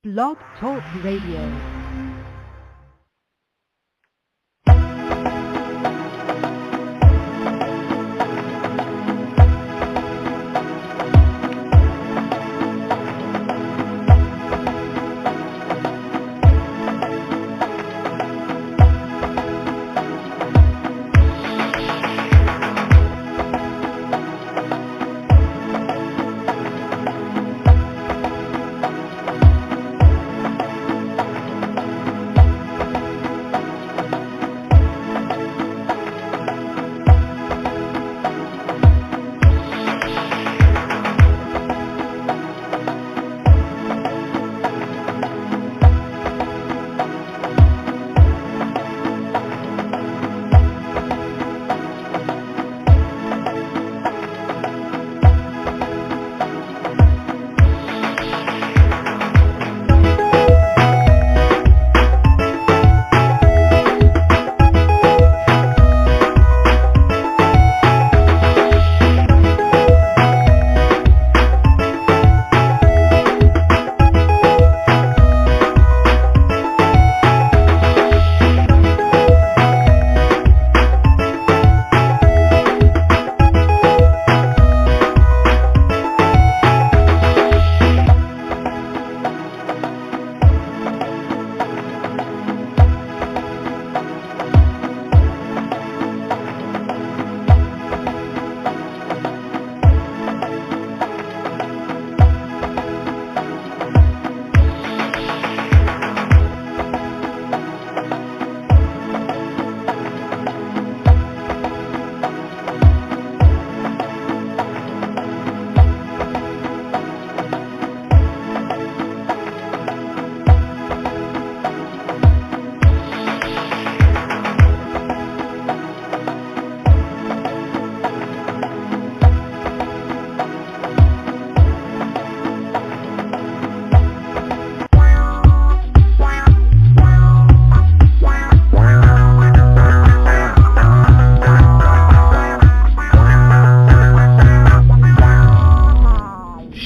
Blog Talk Radio.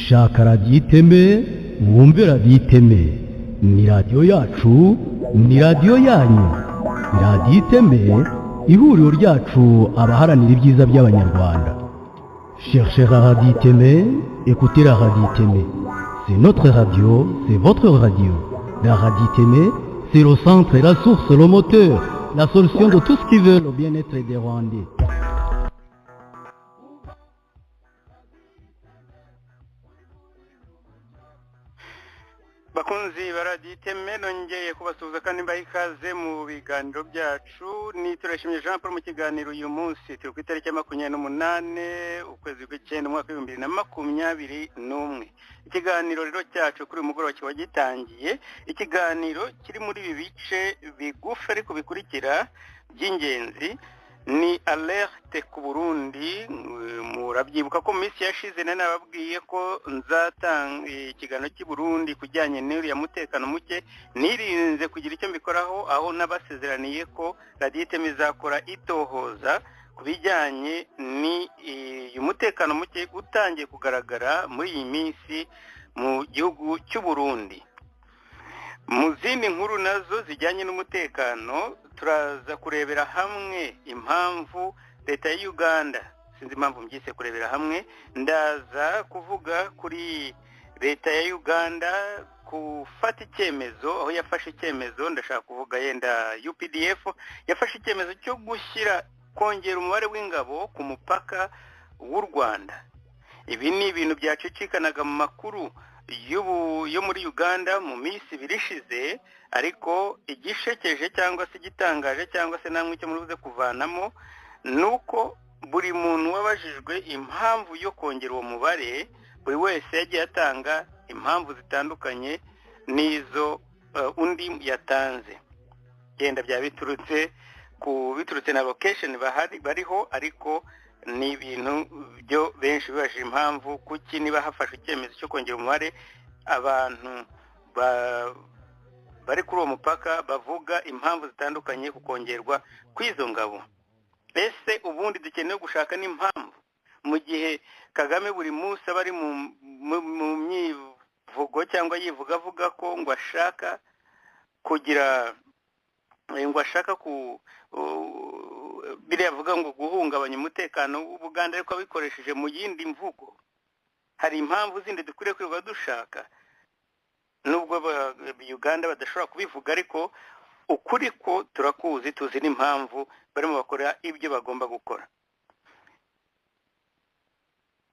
shaka radiyo iteme mwumve radiyo iteme ni radiyo yacu ni radiyo yanyu radiyo iteme ihuriro ryacu abaharanira ibyiza by'abanyarwanda. Cherchez la radio iteme, écoutez la radio iteme. C'est notre radio, c'est votre radio. La radio iteme, c'est le centre, la source, le moteur, la solution de tout ce qui veut le bien-être des Rwandais. bakunzi baraditeme nongeye kubasuhuza kandi mbaye ikaze mu biganiro byacu. Turashimye Jean Paul mu kiganiro uyu munsi turi ku itariki ya 28 ukwezi kw'icyenda umwaka wa 2021. Ikiganiro rero cyacu kuri mugoroba kiba gitangiye, ikiganiro kiri muri ibi bice bigufi ariko bikurikira by'ingenzi. Ni alerte ku Burundi. Murabyibuka ko minsi yashize nababwiye ko nzatanga ikiganiro cy'i Burundi kujyanye n'uriya mutekano muke, nirinze kugira icyo mbikoraho, aho nabasezeraniye ko radiyo iteme izakora itohoza ku bijyanye ni umutekano muke utangiye kugaragara muri iyi minsi mu gihugu cy'u Burundi. Mu zindi nkuru nazo zijyanye n'umutekano turaza kurebera hamwe impamvu leta ya Uganda, sinzi impamvu mbyise kurebera hamwe, ndaza kuvuga kuri leta ya Uganda kufata icyemezo, aho yafashe icyemezo, ndashaka kuvuga yenda UPDF yafashe icyemezo cyo kongera umubare w'ingabo ku mupaka w'u Rwanda. Ibi ni ibintu byacicikanaga mu makuru yo muri Uganda mu minsi birishize, ariko igishekeje cyangwa se gitangaje cyangwa se namwe icyo muruze kuvanamo nuko buri muntu wabajijwe impamvu yo kongera uwo mubare, buri wese yagiye atanga impamvu zitandukanye n'izo undi yatanze. Genda bya biturutse na location bariho, ariko ni ibintu byo benshi bibajije impamvu kuki niba hafashe icyemezo cyo kongera umubare abantu bari kuri uwo mupaka bavuga impamvu zitandukanye ku kongerwa kw'izo ngabo. Ese ubundi dukeneye gushaka n'impamvu mu gihe Kagame buri munsi bari mu mvugo cyangwa yivuga avuga ko ngo ashaka kugira ngo ashaka biriya avuga ngo guhungabanya umutekano w'Ubuganda ariko abikoresheje mu yindi mvugo. Hari impamvu zindi dukwiriye kwiga dushaka nubwo Uganda badashobora kubivuga, ariko ukuri ko turakuzi, tuzi n'impamvu barimo bakora ibyo bagomba gukora.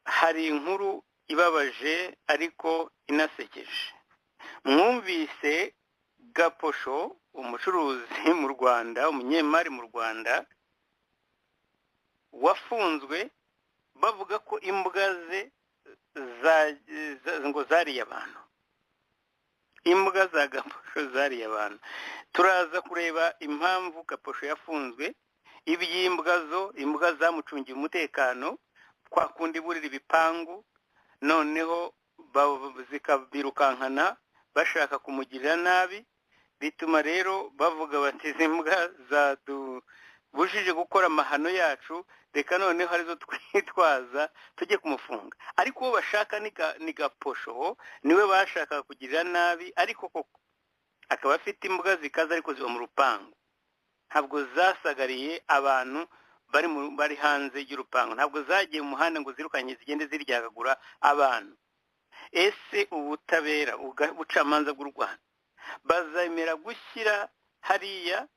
Hari inkuru ibabaje ariko inasekeje. Mwumvise Gaposho, umucuruzi mu Rwanda, umunyemari mu Rwanda, wafunzwe bavuga ko imbwa ze ngo zariye abantu. Imbwa za Gaposho zariye abantu. Turaza kureba impamvu Gaposho yafunzwe, imbwa zamucungiye umutekano, kwa kundi burira ibipangu, noneho zikabirukankana bashaka kumugirira nabi, bituma rero bavuga bati izi mbwa zadubujije gukora amahano yacu, reka noneho arizo twitwaza tujye kumufunga. Ariko uwo bashaka ni Gaposho, niwe bashaka kugirira nabi, ariko koko akaba afite imbwa zikaza ariko ziba mu rupangu. Ntabwo zasagariye abantu bari hanze y'urupangu, ntabwo zagiye mu muhanda ngo zirukanye zigende ziryagagura abantu. Ese ubutabera ubucamanza bw'u Rwanda bazemera gushyira hariya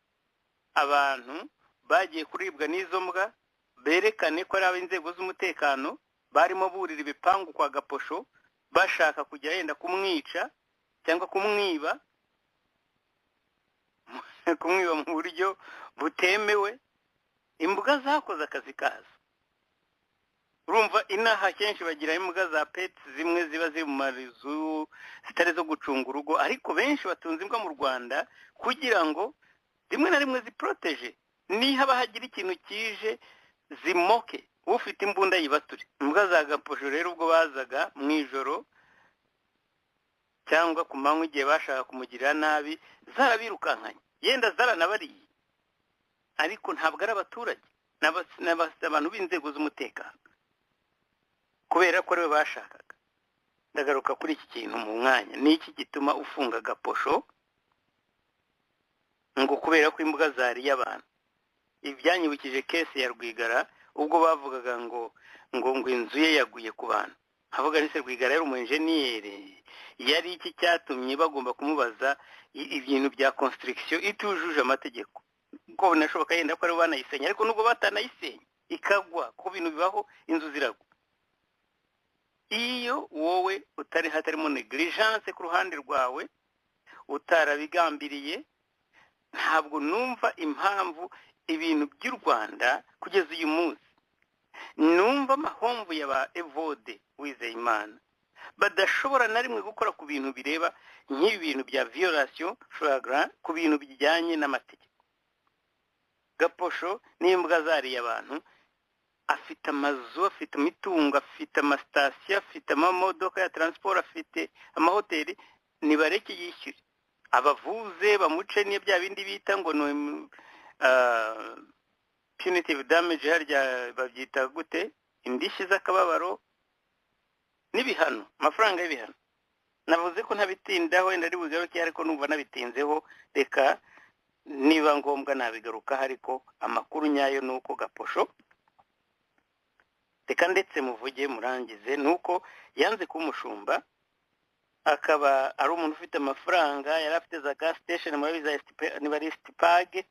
abantu bagiye kuribwa n'izo mbwa, berekane ko ari ab'inzego z'umutekano barimo burira ibipangu kwa Gaposho bashaka kujya yenda kumwica cyangwa kumwiba mu buryo butemewe? Imbwa zakoze akazi kazo. Urumva inaha kenshi bagira imbwa za pets zimwe ziba ziri mu marizu zitari zo gucunga urugo, ariko benshi batunze imbwa mu Rwanda kugira ngo rimwe na rimwe ziproteje, niba hagira ikintu kije zimoke ufite imbunda yibature. Imbwa za Gaposho rero ubwo bazaga mu ijoro cyangwa ku manywa igihe bashaka kumugirira nabi, zarabirukankanye, yenda zaranabariye, ariko ntabwo ari abaturage, n'abantu b'inzego z'umutekano, kubera ko ariwe bashakaga. Ndagaruka kuri iki kintu mu mwanya. Ni iki gituma ufunga Gaposho? Ngo kubera ko imbwa zariye abantu. Ibyanyibukije kesi ya Rwigara ubwo bavugaga ngo inzu ye yaguye ku bantu. Havuga ni se Rwigara yari umunjeniyeri, yari iki cyatumye bagomba kumubaza ibintu bya construction itujuje amategeko, ko binashoboka yenda ko ari banayisenya, ariko nubwo batanayisenya ikagwa ku bintu bibaho, inzu ziragwa. Iyo wowe utari hatarimo negligence ku ruhande rwawe, utarabigambiriye, ntabwo numva impamvu ibintu by'u Rwanda kugeza uyu munsi, numva amahomvu y'aba Evode Uwizeyimana badashobora na rimwe gukora ku bintu bireba nk'ibi bintu bya violation flagrant, ku bintu bijyanye n'amategeko. Gaposho n'imbwa zariye abantu, afite amazu, afite imitungo, afite amasitasiyo, afite amamodoka ya transport, afite amahoteli, nibareke yishyure. Abavuze bamuce niyo bya bindi bita ngo punitive damage, harya babyita gute, indishyi z'akababaro n'ibihano, amafaranga y'ibihano. Navuze ko ntabitindaho, wenda ari bugaruke, ariko numva nabitinzeho, reka niba ngombwa nabigaruka. Ariko amakuru nyayo nuko Gaposho, reka ndetse muvuge murangize, nuko yanze kuba umushumba, akaba ari umuntu ufite amafaranga, yari afite za gas station muri za Stipag,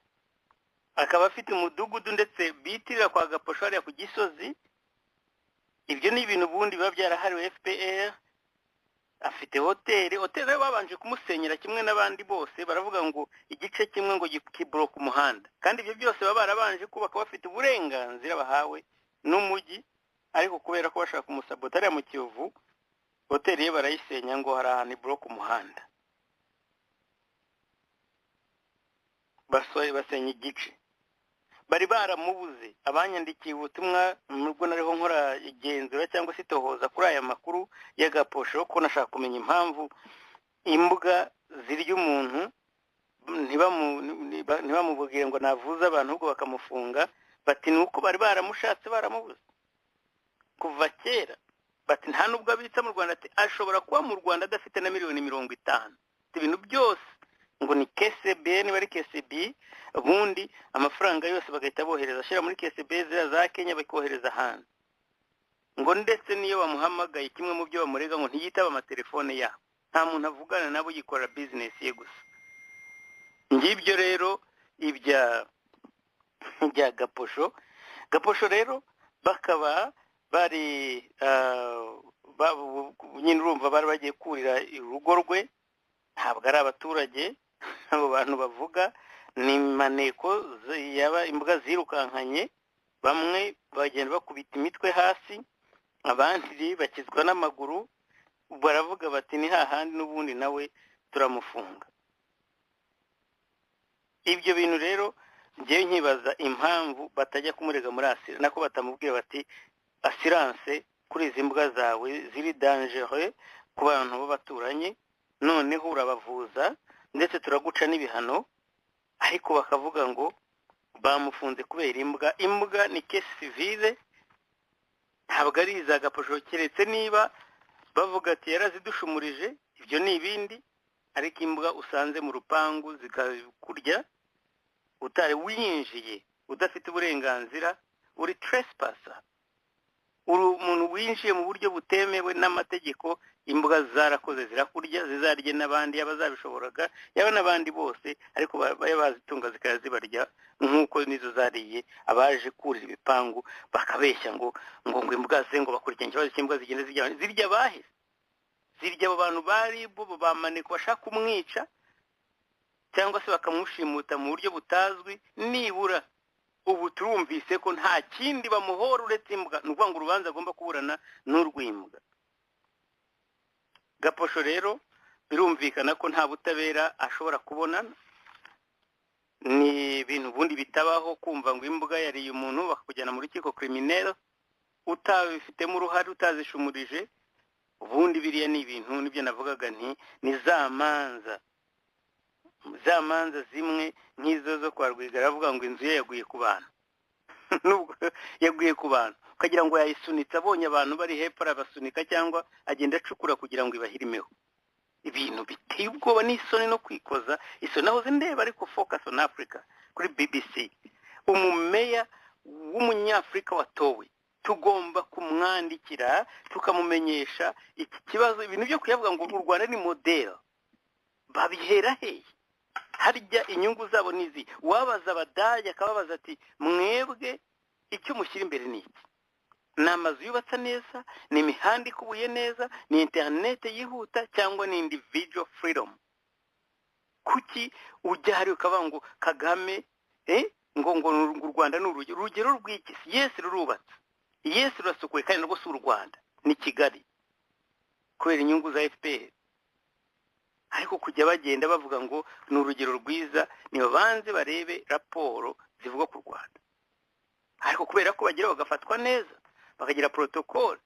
akaba afite umudugudu ndetse bitirira kwa Gaposho hariya ku Gisozi. Ibyo ni ibintu bundi biba byarahariwe FPR. Afite hoteli babanje kumusenyera kimwe n'abandi bose, baravuga ngo igice kimwe ngo kiblock umuhanda, kandi ibyo byose baba barabanje kubaka bafite uburenganzira bahawe n'umujyi, ariko kubera ko bashaka kumusabota ariya mu Kiyovu, hoteli ye barayisenya ngo hari ahantu iblock umuhanda, basenya igice. Bari baramubuze. Abanyandikiye ubutumwa nubwo nariho nkora igenzura cyangwa se tohoza kuri aya makuru ya Gaposho, ko nashaka kumenya impamvu imbwa zirya umuntu ntibamubwire ngo navuze abantu, ahubwo bakamufunga. Bati nuko bari baramushatse baramubuze kuva kera. bati nta nubwo abitsa mu Rwanda, ati ashobora kuba mu Rwanda adafite na miliyoni 50. Ibintu byose ngo ni KCB, niba ari KCB, ubundi amafaranga yose bagahita bohereza ashyira muri KCB za Kenya bakohereza hanze. Ngo ndetse niyo bamuhamagaye kimwe mu byo bamurega ngo ntiyitaba amatelefone yabo, nta muntu avugana nabo, yikora business ye gusa. Ngibyo rero ibya Gaposho rero bakaba bari nyine urumva bari bagiye kurira urugo rwe, ntabwo ari abaturage abo bantu bavuga, ni maneko yaba imbwa zirukankanye, bamwe bagenda bakubita imitwe hasi, abandi bakizwa n'amaguru, baravuga bati ni hahandi n'ubundi nawe turamufunga. Ibyo bintu rero ngiye nkibaza impamvu batajya kumurega muri asira, nako batamubwira bati assurance kuri izi mbwa zawe ziri dangereux ku bantu b'abaturanye, noneho urabavuza ndetse turaguca n'ibihano, ariko bakavuga ngo bamufunze kubera imbwa ni case civile, ntabwo ari iza Gaposho, keretse niba bavuga ati yarazidushumurije, ibyo ni ibindi, ariko imbwa usanze mu rupangu zikakurya utari winjiye udafite uburenganzira, uri trespasser, uri umuntu winjiye mu buryo butemewe n'amategeko. Imbwa zarakoze zirakurya, zizarye n'abandi abazabishoboraga, yaba n'abandi bose, ariko bazitunga zikazibarya nk'uko nizo zariye abaje kurira ibipangu, bakabeshya ngo imbwa ze ngo bakurikiranye ikibazo cy'imbwa zigenda zirya bahise, zirya abo bantu bari bo bamaneko bashaka kumwica cyangwa se bakamushimuta mu buryo butazwi. Nibura ubu turumvise ko nta kindi bamuhora uretse imbwa, ni ukuvuga ngo urubanza agomba kuburana n'urw'imbwa. Gaposho rero birumvikana ko nta butabera ashobora kubona, ni ibintu ubundi bitabaho kumva ngo imbwa yariye umuntu bakakujyana mu rukiko criminel utabifitemo uruhare, utazishumurije. Ubundi biriya ni ibintu nibyo navugaga nti ni za manza zimwe nk'izo zo kwa Rwigara avuga ngo inzu ye yaguye ku bantu nubwo yaguye ku bantu, ukagira ngo yayisunitse abonye abantu bari hepfo arabasunika, cyangwa agenda acukura kugira ngo ibahirimeho. Ibintu biteye ubwoba n'isoni no kwikoza isoni. Nahoze ndeba ariko Focus on Africa kuri BBC, umumeya w'umunyafrika watowe, tugomba kumwandikira tukamumenyesha iki kibazo. Ibintu byo kuyavuga ngo u Rwanda ni model, babihera hehe? Harya inyungu zabo nizi. Wabaza Abadage akababaza ati mwebwe icyo mushyira imbere ni iki? Ni amazu yubatse neza, ni imihanda ikubuye neza, ni internet yihuta, cyangwa ni individual freedom? Kuki ujya hari ukavuga ngo Kagame ngo u Rwanda ni urugero rw'iki? Yes, rurubatse, yes, rurasukuye, kandi rwo si u Rwanda, ni Kigali kubera inyungu za FPR. Ariko kujya bagenda bavuga ngo ni urugero rwiza, ni babanze barebe raporo zivuga ku Rwanda. Ariko kubera ko bagira bagafatwa neza, bakagira protocol,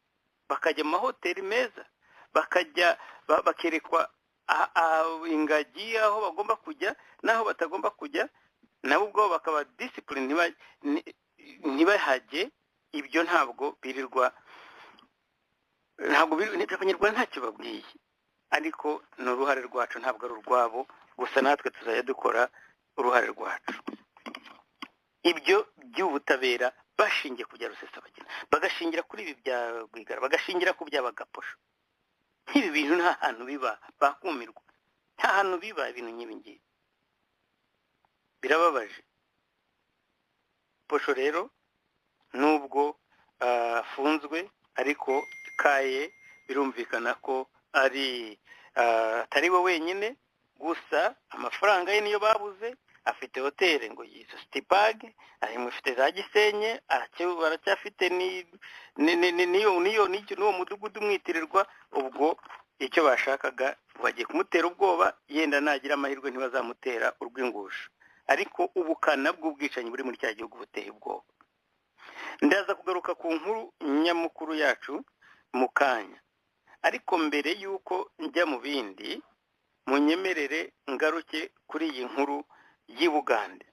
bakajya mu mahoteli meza, bakajya bakerekwa ingagi aho bagomba kujya naho batagomba kujya, nabo ubwo bakaba discipline ntibahage. Ibyo ntabwo birirwa, ntabwo Abanyarwanda ntacyo babwiye, ariko ni uruhare rwacu, ntabwo ari urwabo. Gusa natwe tuzajya dukora uruhare rwacu. Ibyo by'ubutabera bashingiye ku bya Rusesabagina, bagashingira kuri ibi bya Rwigara, bagashingira ku bya Gaposho. Nk'ibi bintu nta hantu biba, bakumirwa, nta hantu biba ibintu nk'ibi ngibi, birababaje. Posho rero nubwo afunzwe, ariko kaye birumvikana ko atari we wenyine. Gusa amafaranga ye niyo babuze. Afite hoteli ngo yise Stipag, mufite za Gisenye, aracyafite n'uwo mudugudu mwitirirwa. Ubwo icyo bashakaga bagiye kumutera ubwoba, yenda nagira amahirwe ntibazamutera urw'ingusho, ariko ubukana bw'ubwicanyi buri muri cya gihugu buteye ubwoba. Ndaza kugaruka ku nkuru nyamukuru yacu mu kanya, ariko mbere y'uko njya mu bindi, munyemerere ngaruke kuri iyi nkuru y'Ubugande.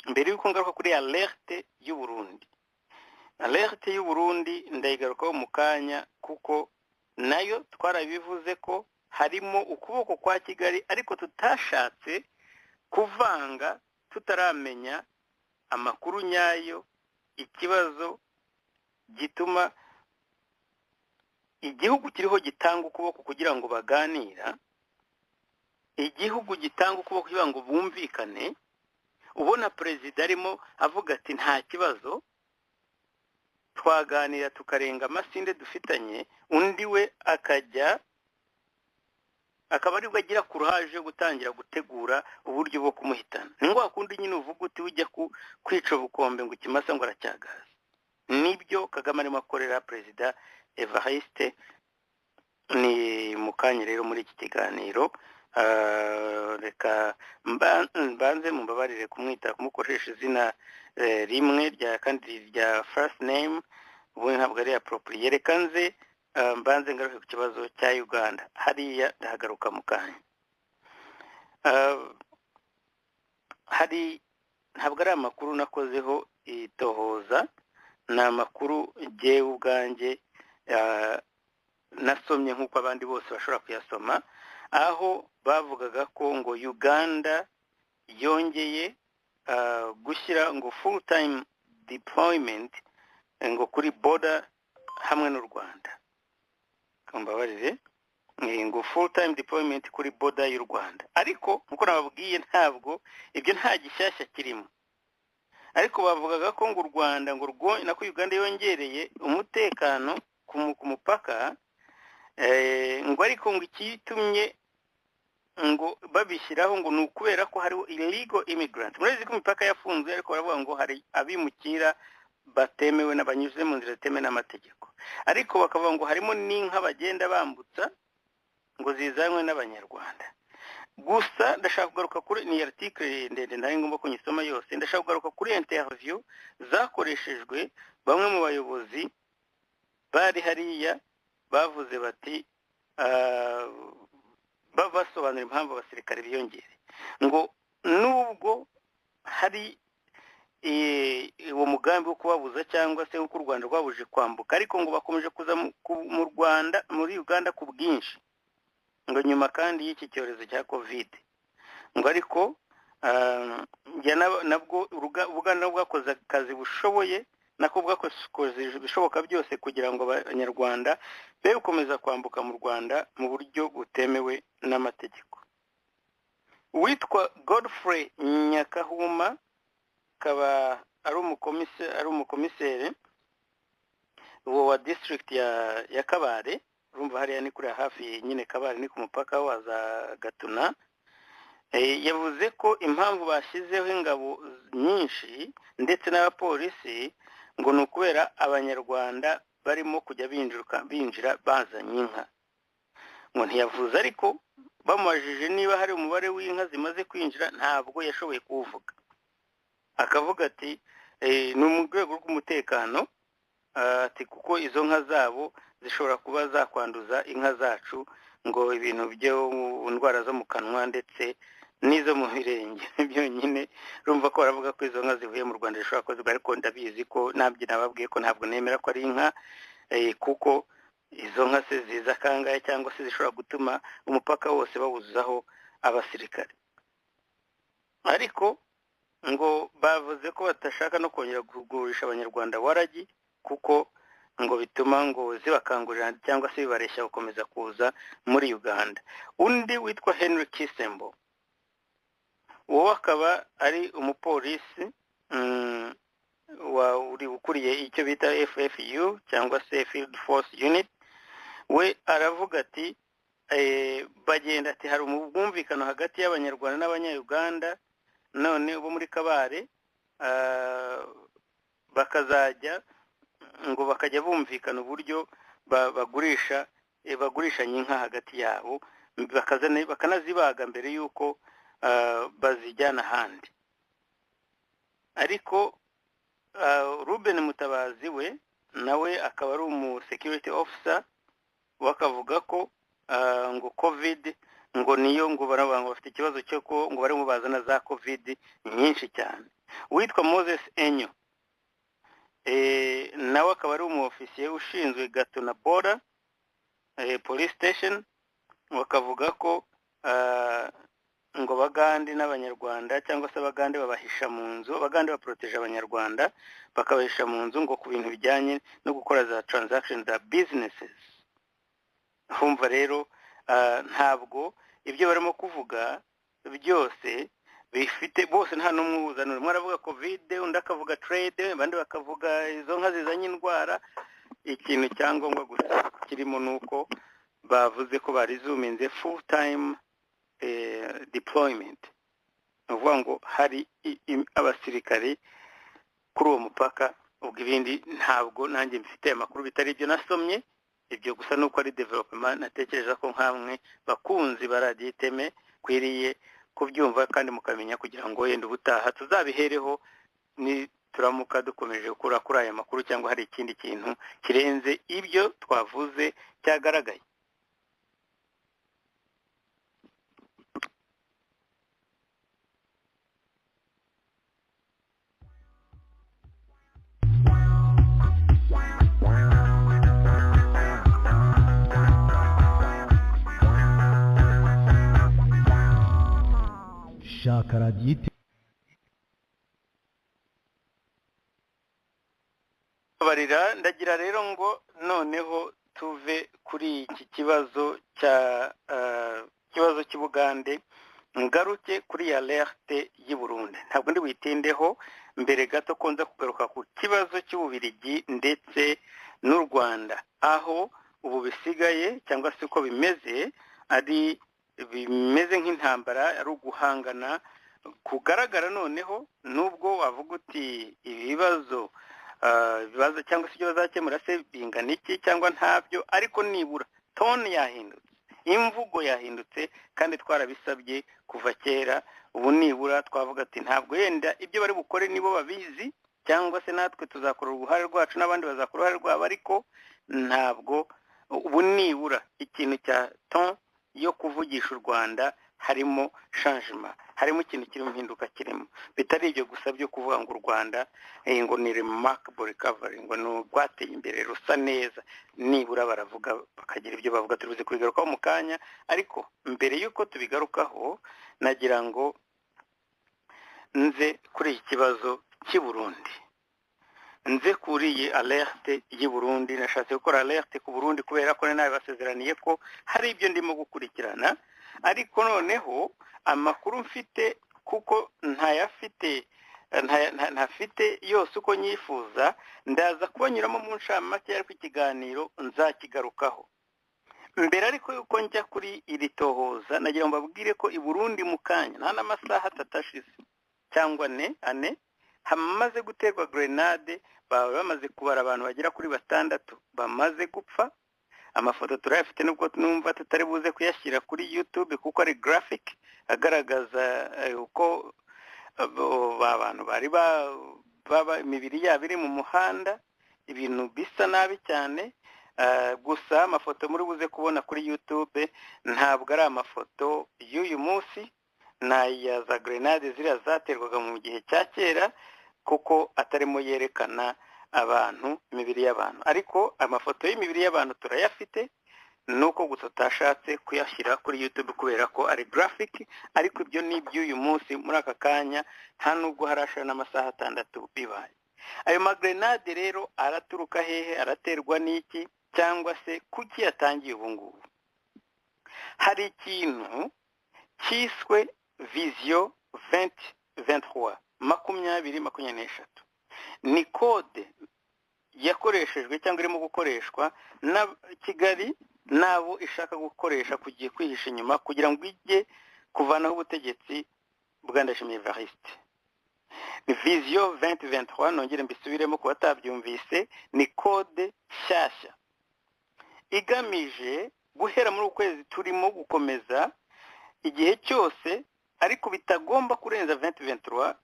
Mbere y'uko ngaruka kuri alerte y'u Burundi, alerte y'u Burundi ndayigarukaho mu kanya kuko nayo twarabivuze ko harimo ukuboko kwa Kigali ariko tutashatse kuvanga tutaramenya amakuru nyayo, ikibazo gituma igihugu kiriho gitanga ukuboko kugira ngo baganira, igihugu gitanga ukuboko kugira ngo bumvikane, ubona perezida arimo avuga ati nta kibazo twaganira tukarenga amasinde dufitanye, undi we akaba aribwo agira kuraje yo gutangira gutegura uburyo bwo kumuhitana. Ni ngo akundi nyine uvuga uti ujya kwica ubukombe ngo ikimasa ngo aracyagaza. Nibyo Kagame arimo akorera perezida Evariste. Ni mukanya rero muri iki kiganiro reka mbanze mumbabarire kumwita kumukoresha izina rimwe kandi rya first name, ubu ntabwo ari appropriate. Reka nze mbanze ngaruke ku kibazo cya Uganda, hariya ndahagaruka mu kanya. Hari ntabwo ari amakuru nakozeho itohoza, ni amakuru jyewe ubwanjye nasomye nk'uko abandi bose bashobora kuyasoma, aho bavugaga ko ngo Uganda yongeye gushyira ngo full time deployment ngo kuri border hamwe n'u Rwanda. Kambabarire ngo full time deployment kuri border y'u Rwanda, ariko nkuko nababwiye ntabwo ibyo nta gishyashya kirimo. Ariko bavugaga ko ngo u Rwanda ngo nako Uganda yongereye umutekano ku mupaka, ngo ariko ngo ikitumye ngo babishyiraho ngo ni ukubera ko hariho illegal immigrants. Murazi ko imipaka yafunzwe, ariko baravuga ngo hari abimukira batemewe n'abanyuze mu nzira zitemewe n'amategeko, ariko bakavuga ngo harimo n'inka bagenda bambutsa ngo zizanywe n'abanyarwanda. Gusa ndashaka kugaruka kuri ni article ndende ntari ngomba kunyisoma yose. Ndashaka kugaruka kuri interview zakoreshejwe bamwe mu bayobozi bari hariya, bavuze bati basobanura impamvu abasirikare biyongere, ngo nubwo hari uwo mugambi wo kubabuza cyangwa se uko u Rwanda rwabuje kwambuka, ariko ngo bakomeje kuza mu Rwanda muri Uganda ku bwinshi, ngo nyuma kandi y'iki cyorezo cya COVID. Ngo ariko nabwo Uganda bwakoze akazi bushoboye, nako bwakoze ibishoboka byose kugira ngo abanyarwanda be gukomeza kwambuka mu Rwanda mu buryo butemewe n'amategeko. Uwitwa Godfrey Nyakahuma akaba ari umukomiseri wa district ya Kabare. Urumva hariya ni kuri hafi nyine Kabare, ni ku mupaka wa za Gatuna. Yavuze ko impamvu bashyizeho ingabo nyinshi ndetse n'abapolisi ngo ni ukubera abanyarwanda barimo kujya binjira bazanye inka. Ngo ntiyavuze, ariko bamubajije niba hari umubare w'inka zimaze kwinjira ntabwo yashoboye kuvuga. Akavuga ati ni mu rwego rw'umutekano, ati kuko izo nka zabo zishobora kuba zakwanduza inka zacu, ngo ibintu byo indwara zo mu kanwa ndetse n'izo mu birenge byonyine. Urumva ko baravuga ko izo nka zivuye mu Rwanda zishobora kuba, ariko ndabizi ko nabyo nababwiye ko ntabwo nemera ko ari inka, kuko izo nka se ziza kangahe cyangwa se zishobora gutuma umupaka wose bawuzaho abasirikare. Ariko ngo bavuze ko batashaka no kongera kugurisha abanyarwanda waragi, kuko ngo bituma ngo zibakangurira cyangwa se bibareshya gukomeza kuza muri Uganda. Undi witwa Henry Kisembo, uwo akaba ari umupolisi uri ukuriye icyo bita FFU cyangwa se Field Force Unit. We aravuga ati bagenda ati hari ubwumvikano hagati y'abanyarwanda n'abanya-Uganda, none bo muri Kabare bakazajya ngo bakajya bumvikana uburyo bagurishanya inka hagati yabo, bakanazibaga mbere y'uko bazijyana ahandi. Ariko Ruben Mutabazi we nawe akaba ari security officer, bakavuga ko ngo COVID ngo niyo ngo barabanga bafite ikibazo cyo ko ngo barimo bazana za COVID nyinshi cyane. Witwa Moses Enyo nawe akaba ari umufisiye ushinzwe Gatuna Border police station, bakavuga ko ngo Bagande n'Abanyarwanda cyangwa se Abagande babahisha mu nzu, Abagande baproteje Abanyarwanda bakabahisha mu nzu ngo ku bintu bijyanye no gukora za transactions za businesses. Humva rero ntabwo ibyo barimo kuvuga byose bifite bose nta numwe uzanura. Umwe aravuga covid, undi akavuga trade, abandi bakavuga izo nka zizanye indwara. Ikintu cyangombwa gusa kirimo nuko bavuze ko barizuminze full time deployment, uvuga ngo hari abasirikare kuri uwo mupaka. Ubwo ibindi ntabwo nanjye mfite amakuru bitari ibyo nasomye, ibyo gusa nuko ari development. Natekereza ko nkamwe bakunzi baradiyo iteme kwiriye kubyumva kandi mukamenya kugira ngo yenda ubutaha tuzabihereho ni turamuka dukomeje gukura kuri aya makuru cyangwa hari ikindi kintu kirenze ibyo twavuze cyagaragaye. shaka radiyo barira. Ndagira rero ngo noneho tuve kuri iki kibazo cy'Ubugande ngaruke kuri alerte y'u Burundi. Ntabwo ndi witindeho, mbere gato ko nza kugaruka ku kibazo cy'Ububirigi ndetse n'u Rwanda, aho ubu bisigaye cyangwa se uko bimeze bimeze nk'intambara ari uguhangana kugaragara. Noneho nubwo wavuga uti ibibazo cyangwa se ibyo bazakemura se bingana iki cyangwa ntabyo, ariko nibura tone yahindutse, imvugo yahindutse, kandi twarabisabye kuva kera. Ubu nibura twavuga ati ntabwo yenda ibyo bari bukore nibo babizi, cyangwa se natwe tuzakora uruhare rwacu n'abandi bazakora uruhare rwabo, ariko ntabwo ubu nibura ikintu cya ton yo kuvugisha u Rwanda harimo changement, harimo ikintu kirimo impinduka kirimo, bitari ibyo gusa byo kuvuga ngo u Rwanda ngo ni remarkable recovery, ngo no rwateye imbere rusa neza. Nibura baravuga bakagira ibyo bavuga, turuze kubigarukaho mu kanya. Ariko mbere yuko tubigarukaho, nagira ngo nze kuri iki kibazo cy'i Burundi, nze kuri iyi alerte y'u Burundi. Nashatse gukora alerte ku Burundi kubera ko nawe basezeraniye ko hari ibyo ndimo gukurikirana, ariko noneho amakuru mfite kuko ntafite yose uko nyifuza, ndaza kubanyuramo mu ncamake ariko ikiganiro nzakigarukaho. Mbere ariko yuko njya kuri iri tohoza, nagira ngo mbabwire ko i Burundi mu kanya nta n'amasaha 3 ashize cyangwa 4 hamaze guterwa grenade, baba bamaze kubara abantu bagera kuri 6 bamaze gupfa. Amafoto turayafite nubwo numva tutari buze kuyashyira kuri YouTube kuko ari graphic agaragaza uko abantu bari baba imibiri yabo iri mu muhanda, ibintu bisa nabi cyane. Gusa amafoto muri buze kubona kuri YouTube ntabwo ari amafoto y'uyu munsi, n'aya za grenade ziriya zaterwaga mu gihe cya kera, kuko atarimo yerekana abantu, imibiri y'abantu. Ariko amafoto y'imibiri y'abantu turayafite, nuko gusa tutashatse kuyashyira kuri YouTube kubera ko ari graphic. Ariko ibyo ni iby'uyu munsi muri aka kanya, nta nubwo harashira n'amasaha 6 bibaye. Ayo magrenade rero araturuka hehe, araterwa n'iki, cyangwa se kuki yatangiye ubu ngubu? Hari ikintu cyiswe Vision 2023 2023, ni kode yakoreshejwe cyangwa irimo gukoreshwa na Kigali nabo ishaka gukoresha kugiye kwihisha inyuma kugira ngo ijye kuvanaho ubutegetsi bwa Ndayishimiye Evariste. Ni Vision 2023, nongere mbisubiremo kuba tabyumvise, ni kode nshyashya igamije guhera muri ukwezi turimo gukomeza igihe cyose, ariko bitagomba kurenza 2023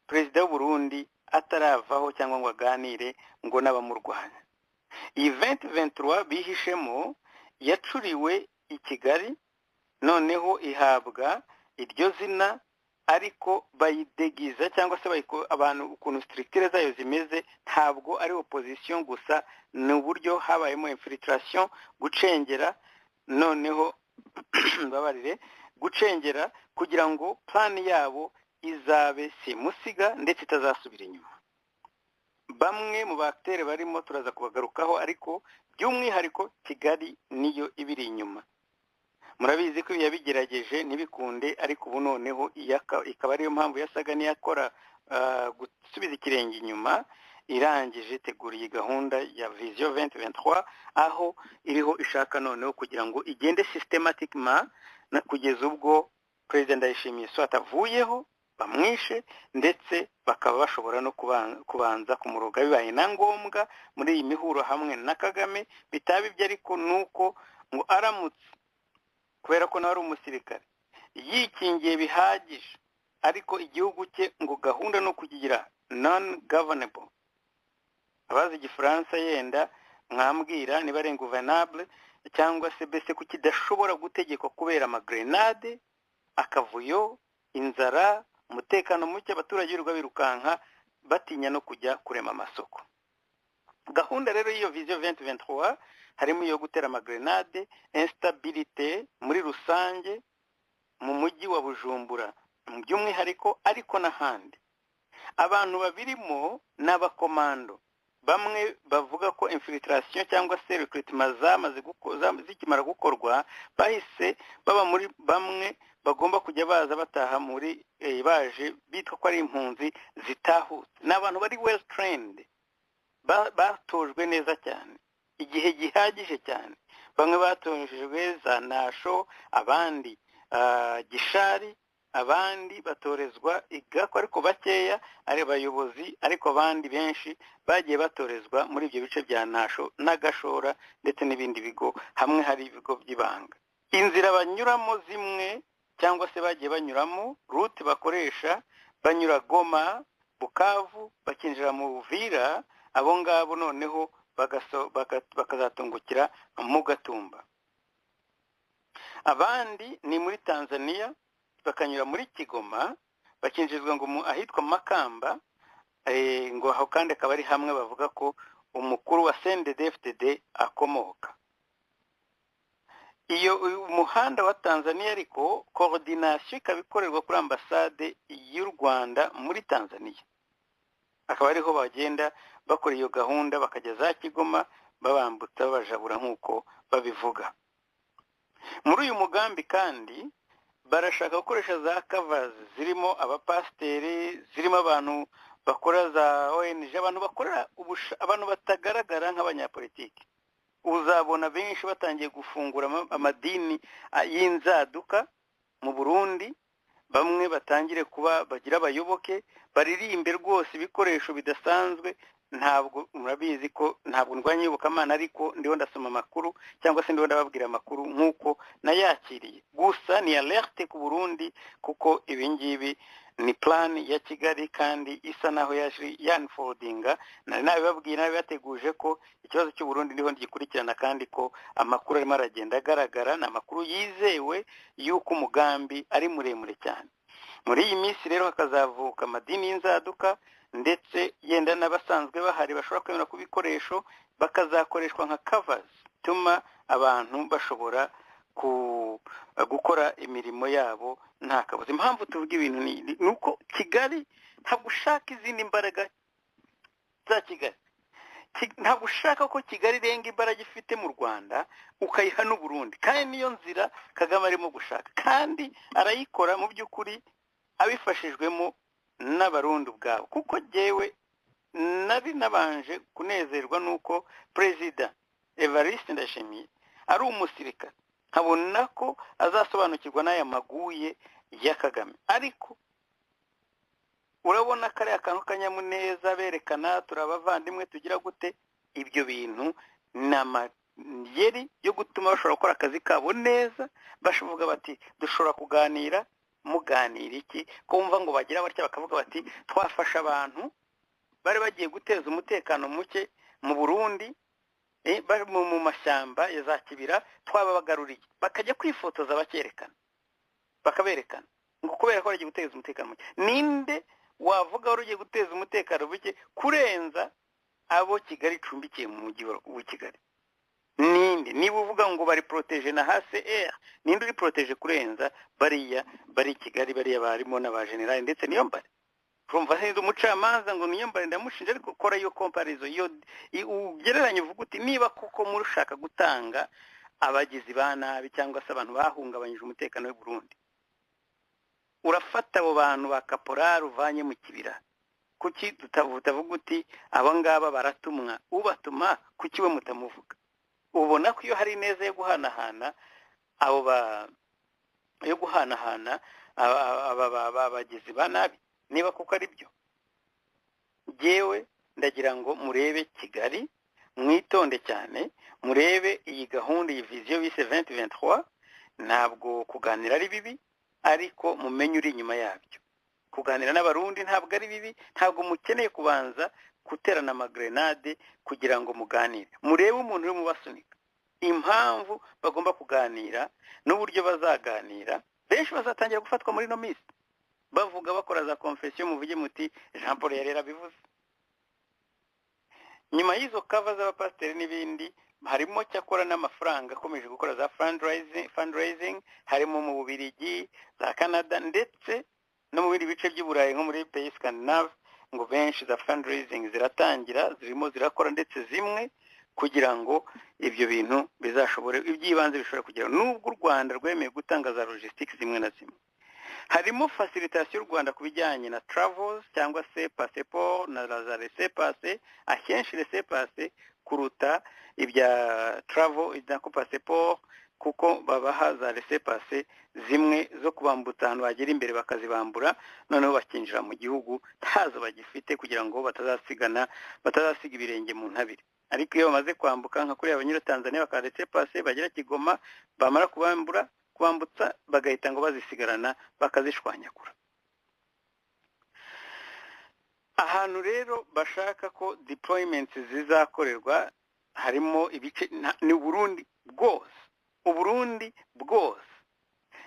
Perezida w'u Burundi ataravaho cyangwa ngo aganire ngo n'abamurwanya. Iyi 2023 bihishemo yacuriwe i Kigali, noneho ihabwa iryo zina ariko bayidegiza cyangwa se abantu ukuntu structure zayo zimeze ntabwo ari opposition gusa, ni uburyo habayemo infiltration, gucengera, noneho babarire gucengera kugira ngo plan yabo izabe simusiga ndetse itazasubira inyuma. Bamwe mu baktere barimo turaza kubagarukaho, ariko by'umwihariko Kigali niyo ibiri inyuma. Murabizi ko yabigerageje nibikunde, ariko ubu noneho ikaba ariyo mpamvu yasaga n'iyakora gusubiza ikirenge inyuma, irangije teguriye gahunda ya Vision 2023 aho iriho ishaka noneho kugira ngo igende systematiquement na kugeza ubwo President Ndayishimiye Swat avuyeho bamwishe, ndetse bakaba bashobora no kubanza kumuroga bibaye na ngombwa muri iyi mihuro hamwe na Kagame. Bitaba ibyo ariko nuko ngo aramutse, kubera ko nawe ari umusirikare, yikingiye bihagije, ariko igihugu cye ngo gahunda no kugira non-governable, abazi igifaransa yenda mwambwira niba ari ingouvernable cyangwa se bese ko kidashobora gutegekwa kubera amagrenade, akavuyo, inzara, umutekano muke, abaturage birukanka batinya no kujya kurema amasoko. Gahunda rero y'iyo Vision 2023 harimo iyo gutera amagrenade, instabilité muri rusange mu mujyi wa Bujumbura mu by'umwihariko, ariko n'ahandi. Abantu babirimo n'abakomando, bamwe bavuga ko infiltration cyangwa se recruitment zikimara gukorwa bahise baba muri bamwe bagomba kujya baza bataha muri baje bitwa ko ari impunzi zitahutse. N'abantu bari well trained, batojwe neza cyane igihe gihagije cyane. Bamwe batojwe za Nasho, abandi Gishari, abandi batorezwa igako, ariko bakeya ari abayobozi, ariko abandi benshi bagiye batorezwa muri ibyo bice bya Nasho n'Agashora ndetse n'ibindi bigo, hamwe hari ibigo by'ibanga. Inzira banyuramo zimwe cyangwa se bagiye banyuramo, route bakoresha, banyura Goma, Bukavu, bakinjira mu Uvira, abo ngabo noneho bakazatungukira mu Gatumba. Abandi ni muri Tanzania, bakanyura muri Kigoma, bakinjizwa ngo ahitwa Makamba, ngo aho kandi akaba ari hamwe bavuga ko umukuru wa CNDD-FDD akomoka. Iyo umuhanda wa Tanzania ariko coordination ikabikorerwa kuri ambasade y'u Rwanda muri Tanzania, akaba ariho bagenda bakora iyo gahunda, bakajya za Kigoma babambutsa babajabura nk'uko babivuga. Muri uyu mugambi kandi barashaka gukoresha za covers zirimo abapasteri, zirimo abantu bakora za ONG, abantu bakorera abantu batagaragara nk'abanyapolitiki. Uzabona benshi batangiye gufungura amadini y'inzaduka mu Burundi, bamwe batangire kuba bagira abayoboke, baririmbe rwose ibikoresho bidasanzwe. Ntabwo murabizi ko ntabwo ndwanya iyobokamana, ariko ndiho ndasoma amakuru cyangwa se ndiho ndababwira amakuru nk'uko nayakiriye. Gusa ni alerte ku Burundi, kuko ibingibi ni plan ya Kigali kandi isa naho yaje yanfoldinga. Nari nabibabwiye, nabibateguje ko ikibazo cy'u Burundi ndiho ndigikurikirana, kandi ko amakuru arimo aragenda agaragara, na amakuru yizewe yuko umugambi ari muremure cyane. Muri iyi minsi rero hakazavuka amadini y'inzaduka, ndetse yenda n'abasanzwe bahari bashobora kwemera ku bikoresho, bakazakoreshwa nka covers tuma abantu bashobora gukora imirimo yabo nta kabuza. Impamvu tuvuga ibintu ni uko Kigali ntabwo ushaka izindi mbaraga za Kigali, ntabwo ushaka ko Kigali irenga imbaraga ifite mu Rwanda ukayiha n'u Burundi, kandi niyo nzira Kagame arimo gushaka, kandi arayikora mu by'ukuri abifashijwemo n'abarundi ubwabo. Kuko jewe nari nabanje kunezerwa nuko President Evariste Ndayishimiye ari umusirikare, nkabona ko azasobanukirwa n'aya maguye ya Kagame. Ariko urabona kare akantu kanyamuneza berekana turabavandimwe tugira gute, ibyo bintu n'amayeri yo gutuma bashobora gukora akazi kabo neza. Bashoboga bati dushobora kuganira, muganira iki? Kumva ngo bagira batya bakavuga bati twafasha abantu bari bagiye guteza umutekano muke mu Burundi, bari mu mashyamba ya za Kibira, twababagaruriye, bakajya kwifotoza bakerekana, bakaberekana ngo kubera ko bagiye guteza umutekano muke. Ninde wavuga wari ugiye guteza umutekano muke kurenza abo Kigali icumbikiye mu mujyi wa Kigali? Ninde? Niba uvuga ngo bari protege na HCR, ninde uri protege kurenza bari Kigali, bariya barimo n'abajenerali ndetse niyo mbare? Urumva hindu umucamanza ngo niyo mbare ndamushinja, ariko kora iyo comparison, iyo ugereranye uvuga uti niba koko murushaka gutanga abagizi ba nabi cyangwa se abantu bahungabanyije umutekano w'u Burundi, urafata abo bantu ba kaporari uvanye mu kibira, kuki tutavuga uti aba ngaba baratumwa, ubatuma kuki we mutamuvuga? Ubona ko iyo hari neza yo guhanahana abagizi ba nabi, niba kuko ari byo. Jewe ndagira ngo murebe Kigali, mwitonde cyane, murebe iyi gahunda, iyi vision bise 2023. Ntabwo kuganira ari bibi, ariko mumenye uri inyuma yabyo. Kuganira n'abarundi ntabwo ari bibi, ntabwo mukeneye kubanza guterana amagrenade kugira ngo muganire. Murebe umuntu uri mubasunika, impamvu bagomba kuganira n'uburyo bazaganira. Benshi bazatangira gufatwa muri no minsi bavuga, bakora za confession, muvuge muti Jean Paul yarera bivuze. Nyuma y'izo cover z'abapasiteri n'ibindi, harimo cyakora n'amafaranga akomeje gukora za fundraising, harimo mu Bubiligi, za Canada ndetse no mu bindi bice by'Uburayi nko muri pays Scandinave, ngo benshi za fundraising ziratangira, zirimo zirakora, ndetse zimwe kugira ngo ibyo bintu bizashobore, iby'ibanze bishobora kugera. Nubwo u Rwanda rwemeye gutanga za logistics zimwe na zimwe, harimo facilitation y'u Rwanda kubijyanye na travels cyangwa se passeport na za laissez-passer, akenshi laissez-passer kuruta ibya travel idako passeport, kuko babaha za laissez-passer zimwe zo kubambutsa ahantu bagera imbere bakazibambura, noneho bakinjira mu gihugu ntazo bagifite, kugira ngo batazasiga ibirenge mu ntabire. Ariko iyo bamaze kwambuka nka kuri abanyura Tanzania baka laissez-passer, bagera Kigoma, bamara kubambutsa bagahita ngo bazisigarana bakazishwanyagura. Ahantu rero bashaka ko deployments zizakorerwa harimo ibice ni Burundi bwose,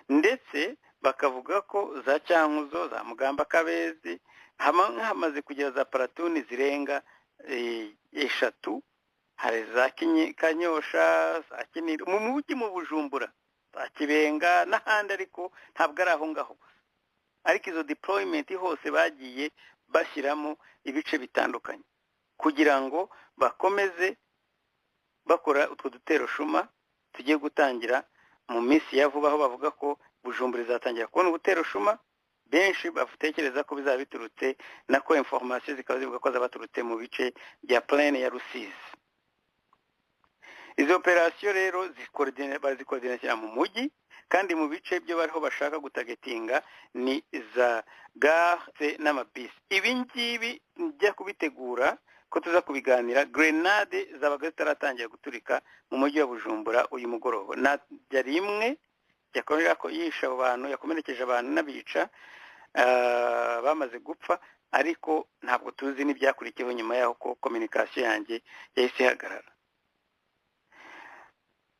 ndetse bakavuga ko za Cyankuzo, za Mugamba, Kabezi hamaze kugera za paratuni zirenga 3, hari za Kanyosha, za Kiniro, mu mujyi mu Bujumbura, za Kibenga n'ahandi, ariko ntabwo ari aho ngaho gusa. Ariko izo deployment hose bagiye bashyiramo ibice bitandukanye kugira ngo bakomeze bakora utwo dutero shuma tugiye gutangira mu minsi ya vuba, aho bavuga ko Bujumbura izatangira kubona ubutero shuma. Benshi batekereza ko bizaba biturutse, nako information zikaba zivuga ko zabaturutse mu bice bya plaine ya Rusizi. Izo operation rero bazikoordinira mu mujyi, kandi mu bice byo bariho bashaka gutagetinga ni za gare n'amabisi. Ibi ngibi njya kubitegura ko tuza kubiganira. Grenade zabaga zitaratangira guturika mu mujyi wa Bujumbura uyu mugoroba, na yari imwe yakorera ko yisha abantu, yakomerekeje abantu n'abica, bamaze gupfa, ariko ntabwo tuzi n'ibyakurikiyeho nyuma yaho, ko communication yanjye yahise ihagarara.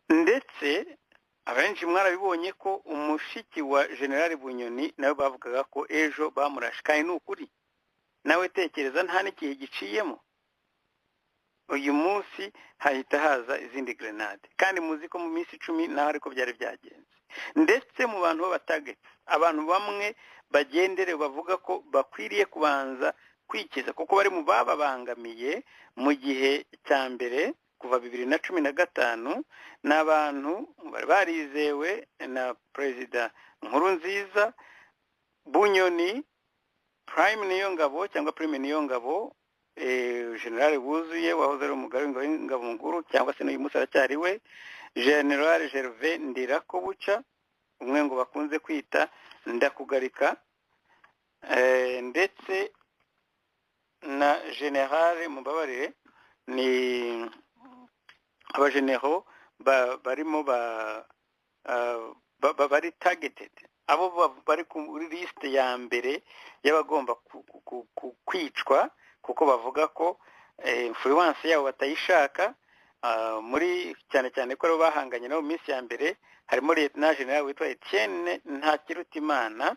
Ndetse abenshi mwarabibonye ko umushiki wa General Bunyoni nawe bavugaga ko ejo bamurashe, kandi n'ukuri. Nawe tekereza, nta n'ikihe giciyemo, uyu munsi hahita haza izindi grenade, kandi muzi ko mu minsi 10 naho ariko byari byagenze. Ndetse mu bantu b'abatagetse, abantu bamwe bagendere bavuga ko bakwiriye kubanza kwikiza, kuko bari mu bababangamiye mu gihe cya mbere kuva 2015, n'abantu bari barizewe na Perezida Nkurunziza. Bunyoni, Prime Niyongabo cyangwa Prime Niyongabo, General Wuzuye wahoze ari umugaba w'ingabo nkuru, cyangwa se n'uyu munsi aracyari we, General Gervais Ndirakobuca, umwe ngo bakunze kwita Ndakugarika, ndetse na General Mubabarire, ni abagenero barimo bari targeted, abo bari kuri liste ya mbere y'abagomba kwicwa, kuko bavuga ko influence yabo batayishaka. Muri cyane cyane ko bahanganye no mu minsi ya mbere harimo Lieutenant General witwa Etienne Ntakirutimana,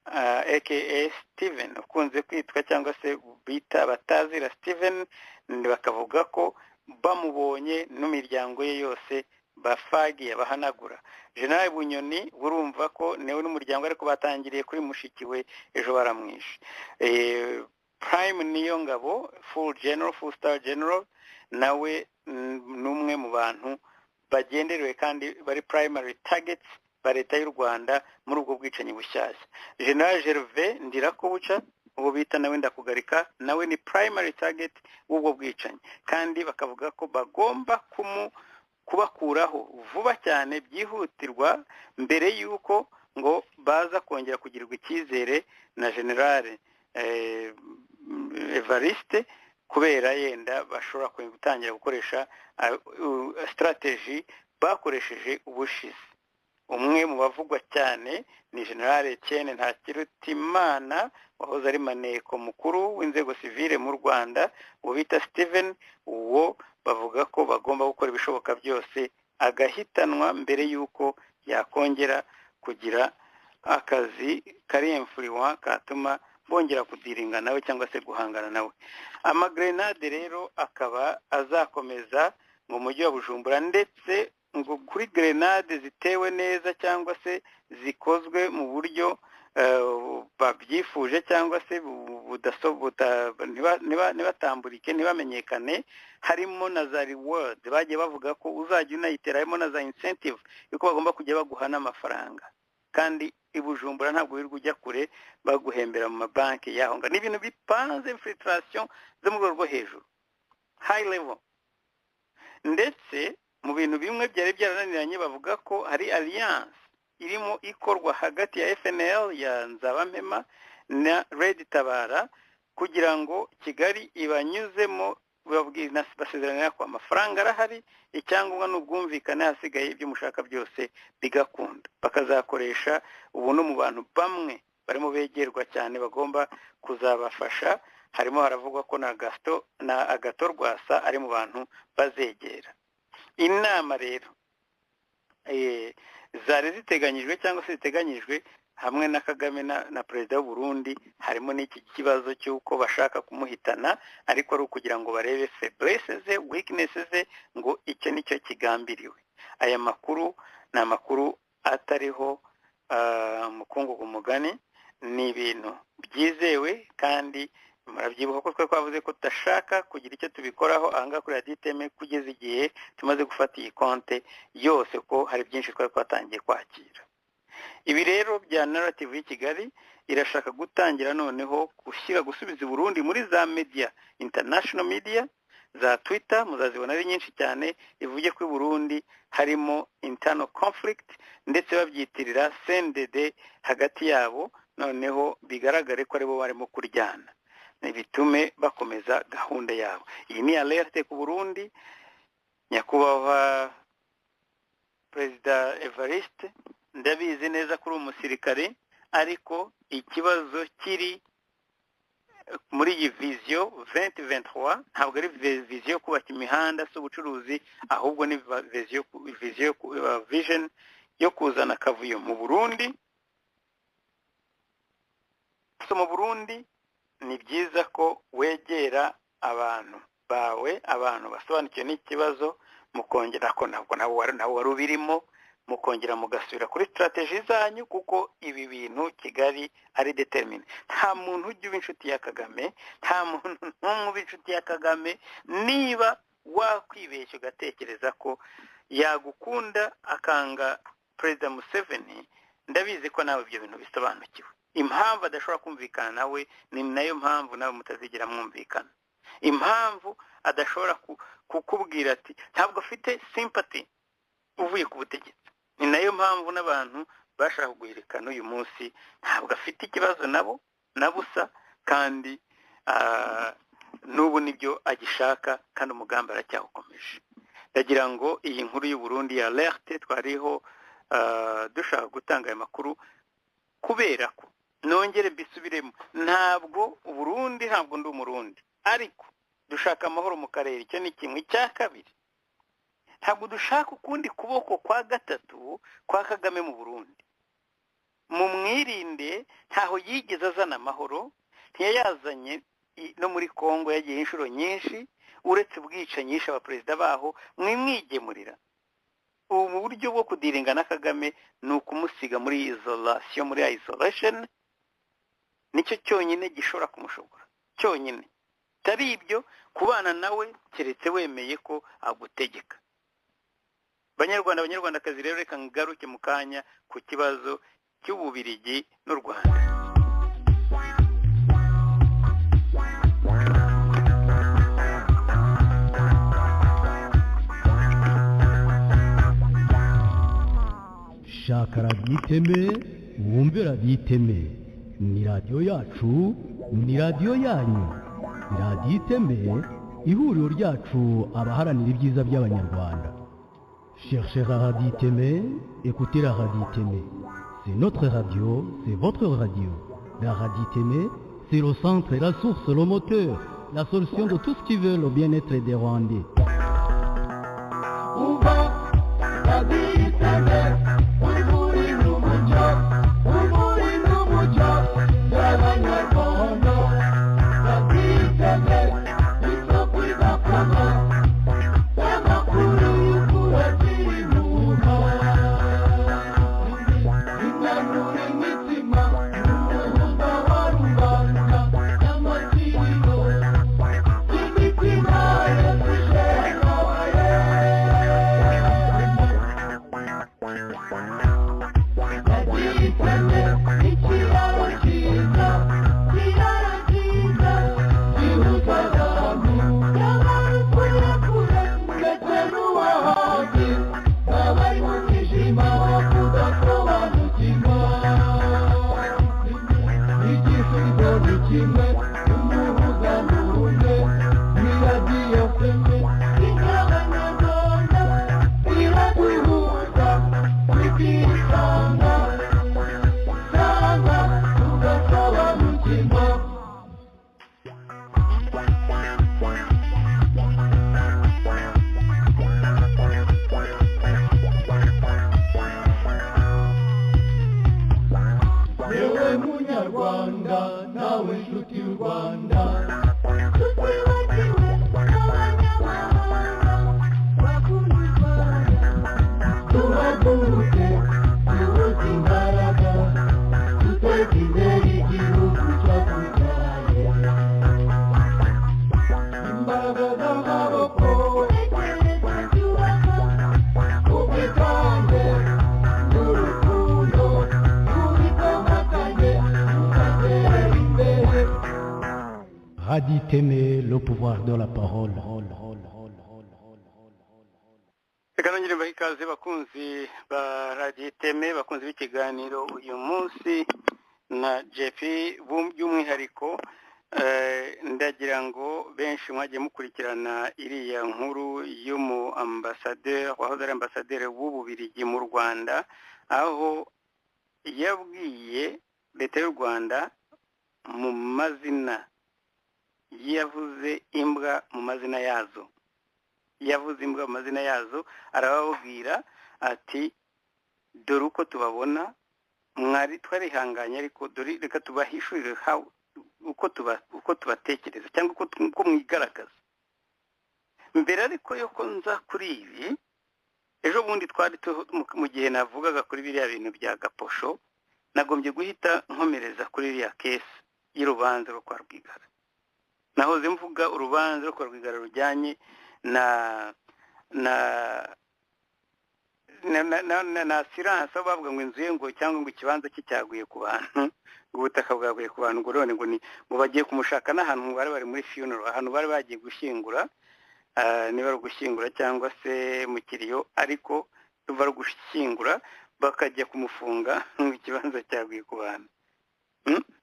aka Steven ukunze kwitwa cyangwa se bita batazira Steven, bakavuga ko bamubonye n'imiryango ye yose bafagiye bahanagura. General Bunyoni urumva ko newe n'umuryango ariko batangiriye kuri mushiki we ejo baramwishe. Prime Niyongabo full star general nawe numwe mu bantu bagenderewe kandi bari primary targets ba leta y'u Rwanda muri ubwo bwicanyi bushyashya. General Gervais Ndirakobuca ubu bita nawe ndakugarika nawe ni primary target w'ubwo bwicanyi, kandi bakavuga ko bagomba kubakuraho vuba cyane byihutirwa mbere y'uko ngo baza kongera kugirirwa icyizere na General Evariste, kubera yenda bashobora gutangira gukoresha strategy bakoresheje ubushize. Umwe mu bavugwa cyane ni General Etienne Ntakirutimana wahoze ari maneko mukuru w'inzego civile mu Rwanda, uwo bita Steven, uwo bavuga ko bagomba gukora ibishoboka byose agahitanwa mbere y'uko yakongera kugira akazi kari influence katuma bongera kudiringa nawe cyangwa se guhangana nawe. Amagrenade rero akaba azakomeza mu mujyi wa Bujumbura, ndetse ngo kuri grenade zitewe neza cyangwa se zikozwe mu buryo babyifuje cyangwa se ntibatamburike ntibamenyekane, harimo na za reward bagiye bavuga ko uzajya unayitera, harimo na za incentive yuko bagomba kujya baguha n'amafaranga, kandi ibujumbura ntabwo wirirwa ujya kure baguhembera mu mabanki yaho. Ni ibintu bipanze infiltration zo mu rwego rwo hejuru high level. Ndetse mu bintu bimwe byari byarananiranye bavuga ko hari alliance irimo ikorwa hagati ya FNL ya Nzabampema na Red Tabara kugira ngo Kigali ibanyuzemo, basezerana ko amafaranga arahari, icyangombwa n'ubwumvikane hasigaye ibyo mushaka byose bigakunda. Bakazakoresha ubu no mu bantu bamwe barimo begerwa cyane bagomba kuzabafasha, harimo haravugwa ko na Agathon Rwasa ari mu bantu bazegera. Inama rero zari ziteganyijwe cyangwa se ziteganyijwe hamwe na Kagame na perezida w'u Burundi, harimo n'iki kibazo cy'uko bashaka kumuhitana, ariko ari ukugira ngo barebe faiblesses ze, weaknesses ze, ngo icyo nicyo kigambiriwe. Aya makuru ni amakuru atariho mukungugu mugani, ni ibintu byizewe, kandi murabyibuka ko twe twavuze ko tudashaka kugira icyo tubikoraho ahangaha kuri Radio Iteme kugeza igihe tumaze gufata iyi konte yose, ko hari byinshi twari twatangiye kwakira. Ibi rero bya narrative y'i Kigali irashaka gutangira noneho gusubiza Burundi muri za media, international media, za Twitter muzazibona ari nyinshi cyane, ivuge ko Burundi harimo internal conflict, ndetse babyitirira CNDD hagati yabo, noneho bigaragare ko aribo barimo kuryana, bitume bakomeza gahunda yabo. Iyi ni alerte ku Burundi. Nyakubahwa Perezida Evariste, ndabizi neza kuri umusirikare, ariko ikibazo kiri muri iyi vision 2023 ntabwo ari vision kubaka imihanda s'ubucuruzi, ahubwo ni vision yo kuzana kavuyo mu Burundi. So mu Burundi ni byiza ko wegera abantu bawe, abantu basobanukiwe n'ikibazo, mukongera ko ntabwo nawe wari ubirimo, mukongera mugasubira kuri strategy zanyu, kuko ibi bintu Kigali ari determine. Nta muntu ujya uba inshuti ya Kagame, nta muntu n'umwe uba inshuti ya Kagame. Niba wakwibeshya ugatekereza ko yagukunda akanga Perezida Museveni, ndabizi ko nawe ibyo bintu bisobanukiwe. Impamvu adashobora kumvikana nawe ni nayo mpamvu nawe mutazigira mwumvikana. Impamvu adashobora kukubwira ati ntabwo afite sympathy uvuye ku butegetsi, ni nayo mpamvu n'abantu bashaka kuguherekana uyu munsi ntabwo afite ikibazo nabo na busa, kandi n'ubu nibyo agishaka, kandi umugambi aracyawukomeje. Ndagira ngo iyi nkuru y'u Burundi ya alerte twariho dushaka gutanga aya makuru, kubera ko nongere mbisubiremo, ntabwo Burundi, ntabwo ndi umurundi, ariko dushaka amahoro mu karere. Icyo ni kimwe. Icya kabiri, ntabwo dushaka ukundi kuboko kwa gatatu kwa Kagame mu Burundi. mu mwirinde ntaho yigeze azana amahoro ntiyayazanye no muri Kongo yagiye inshuro nyinshi uretse ubwicanyi yishe abaperezida baho mwimwigemurira ubu buryo bwo kudiringa na Kagame ni ukumusiga muri isolation muri isolation nicyo cyonyine gishobora kumushobora cyonyine tari ibyo kubana nawe keretse wemeye ko agutegeka banyarwandakazi rero reka ngaruke mu kanya ku kibazo cy'Ububirigi n'u Rwanda shaka radiyo iteme wumve radiyo iteme ni radiyo yacu ni radiyo yanyu radiyo iteme ihuriro ryacu abaharanira ibyiza by'abanyarwanda cherchez la radio iteme écoutez la radio iteme c'est notre radio c'est votre radio la radio iteme c'est le centre la source le moteur la solution de tout ce qui veut le bien-être des Rwandais. Radio Iteme, le pouvoir de la parole. Reka nongere mbahe ikaze bakunzi ba Radio Iteme bakunzi b'ikiganiro uyu munsi na Jeffy by'umwihariko ndagira ngo benshi mwagiye mukurikirana iriya nkuru y'umu ambassadeur wahoze ari ambassadeur w'Ububirigi mu Rwanda aho yabwiye leta y'u Rwanda mu mazina yavuze imbwa mu mazina yazo arababwira ati dore uko tubabona mwari twarihanganye ariko dore reka tubahishurire uko tubatekereza cyangwa uko mwigaragaza mbere ariko yo ko nza kuri ibi ejo bundi twari mu gihe navugaga kuri biriya bintu bya Gaposho nagombye guhita nkomereza kuri iriya kesi y'urubanza rwo kwa Rwigara nahoze mvuga urubanza rwo kwa Rwigara rujyanye na assurance bavuga ngo inzu ye ngo cyangwa ngo ikibanza cye cyaguye ku bantu ubutaka bwaguye ku bantu ngo none ngo bagiye kumushaka n'ahantu bari muri funeral ahantu bari bagiye gushyingura niba ari gushyingura cyangwa se mu kiriyo ariko tuva gushyingura bakajya kumufunga ngo ikibanza cyaguye ku bantu